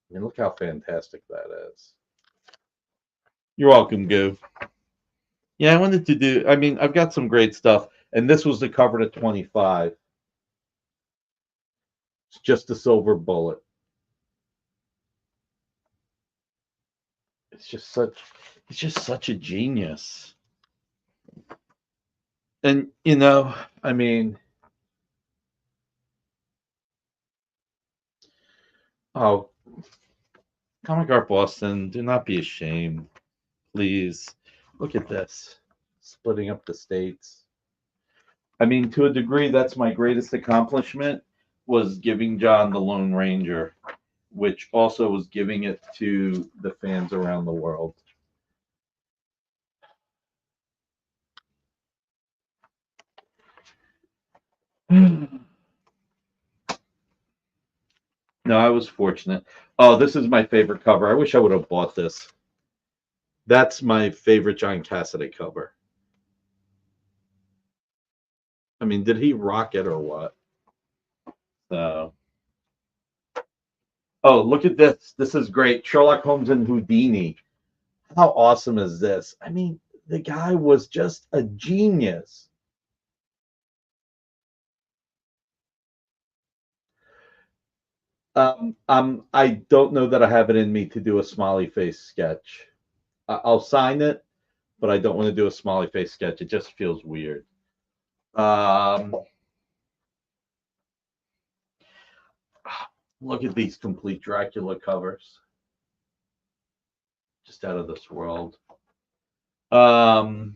I mean, look how fantastic that is. You're welcome, Goo. Yeah, I wanted to do, I mean, I've got some great stuff. And this was the cover to 25. It's just a silver bullet. It's just such a genius. And, you know, I mean, oh, Comic Art Boston, do not be ashamed. Please. Look at this. Splitting up the states. I mean, to a degree, that's my greatest accomplishment, was giving John the Lone Ranger, which also was giving it to the fans around the world. No, I was fortunate. Oh, this is my favorite cover. I wish I would have bought this. That's my favorite John Cassidy cover. I mean, did he rock it or what? So, oh, look at this. This is great. Sherlock Holmes and Houdini. How awesome is this? I mean, the guy was just a genius. I don't know that I have it in me to do a smiley face sketch. I'll sign it, but I don't want to do a smiley face sketch. It just feels weird. Look at these complete Dracula covers. Just out of this world. Laura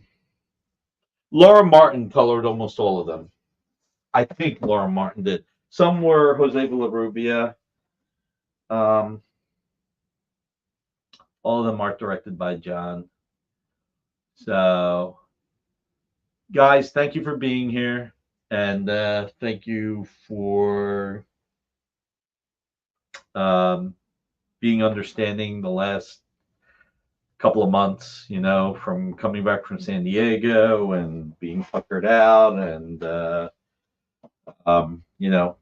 Martin colored almost all of them. I think Laura Martin did. Some were Jose Villarrubia. All of them art directed by John. So, guys, thank you for being here. And thank you for being understanding the last couple of months, you know, from coming back from San Diego and being puckered out and, you know,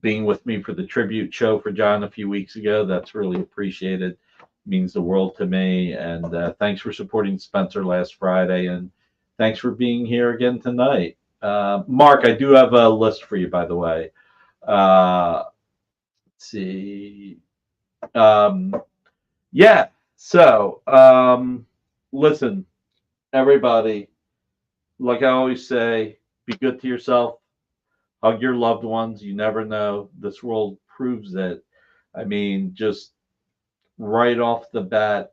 being with me for the tribute show for John a few weeks ago. That's really appreciated. Means the world to me. And thanks for supporting Spencer last Friday. And thanks for being here again tonight. Mark, I do have a list for you, by the way. Let's see. Yeah. So, listen, everybody, like I always say, be good to yourself. Hug your loved ones. You never know. This world proves it. I mean, just right off the bat,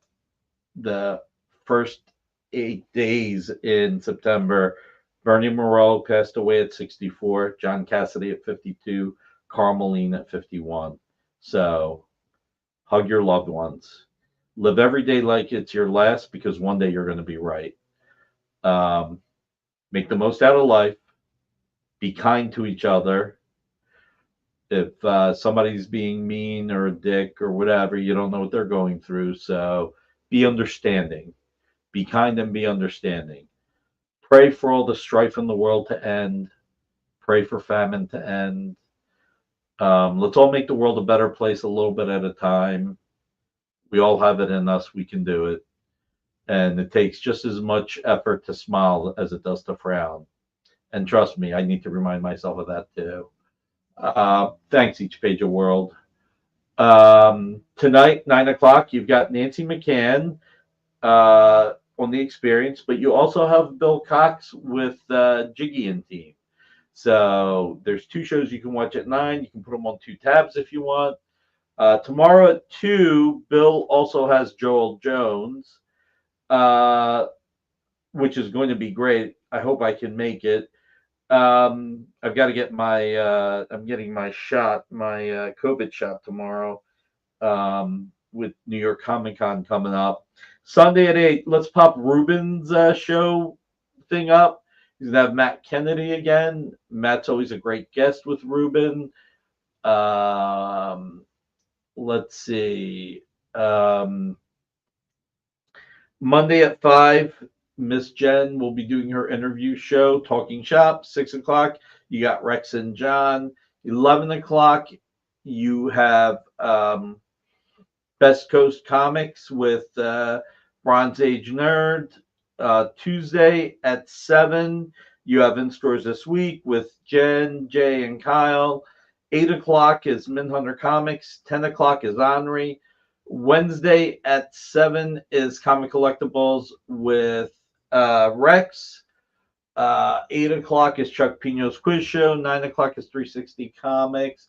the first 8 days in September, Bernie Moreau passed away at 64, John Cassidy at 52, Carl Moline at 51. So hug your loved ones. Live every day like it's your last, because one day you're going to be right. Make the most out of life. Be kind to each other. If somebody's being mean or a dick or whatever, you don't know what they're going through. So be understanding. Be kind and be understanding. Pray for all the strife in the world to end. Pray for famine to end. Let's all make the world a better place a little bit at a time. We all have it in us. We can do it. And it takes just as much effort to smile as it does to frown. And trust me, I need to remind myself of that too. Thanks, Each Page of World. Tonight, 9 o'clock, you've got Nancy McCann on The Experience, but you also have Bill Cox with Jiggy and Team. So there's 2 shows you can watch at 9. You can put them on 2 tabs if you want. Tomorrow at 2, Bill also has Joel Jones, which is going to be great. I hope I can make it. I've got to get my I'm getting my shot, my COVID shot tomorrow, with New York Comic Con coming up. Sunday at 8, let's pop Ruben's show thing up. He's gonna have Matt Kennedy again. Matt's always a great guest with Ruben. Let's see. Monday at 5, Miss Jen will be doing her interview show, Talking Shop. 6 o'clock, you got Rex and John. 11 o'clock, you have Best Coast Comics with Bronze Age Nerd. Tuesday at 7, you have In Stores This Week with Jen, Jay, and Kyle. 8 o'clock is Minhunter Comics. 10 o'clock is Henri. Wednesday at 7 is Comic Collectibles with Rex. 8 o'clock is Chuck Pino's Quiz Show. 9 o'clock is 360 Comics.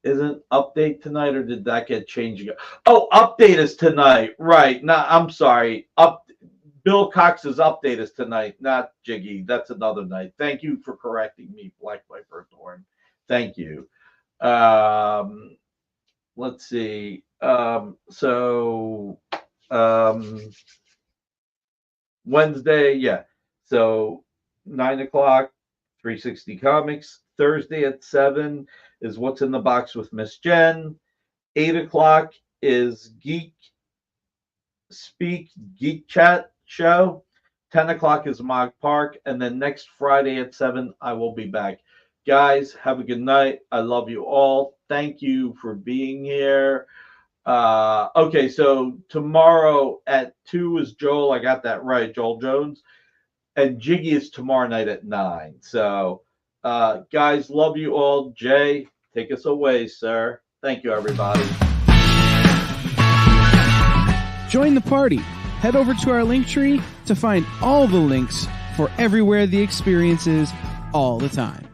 Isn't Update tonight, or did that get changed? Oh, Update is tonight. Right. No, I'm sorry. Bill Cox's Update is tonight, not Jiggy. That's another night. Thank you for correcting me, Black Viper Thorn. Thank you. Let's see. Wednesday, yeah. So 9 o'clock, 360 Comics. Thursday at 7 is What's in the Box with Miss Jen. 8 o'clock is Geek Speak Geek Chat show. 10 o'clock is Mog Park. And then next Friday at 7, I will be back. Guys, have a good night. I love you all. Thank you for being here. Okay, so tomorrow at 2 is Joel. I got that right, Joel Jones. And Jiggy is tomorrow night at 9. So, guys, love you all. Jay, take us away, sir. Thank you, everybody. Join the party. Head over to our link tree to find all the links for everywhere the experience is all the time.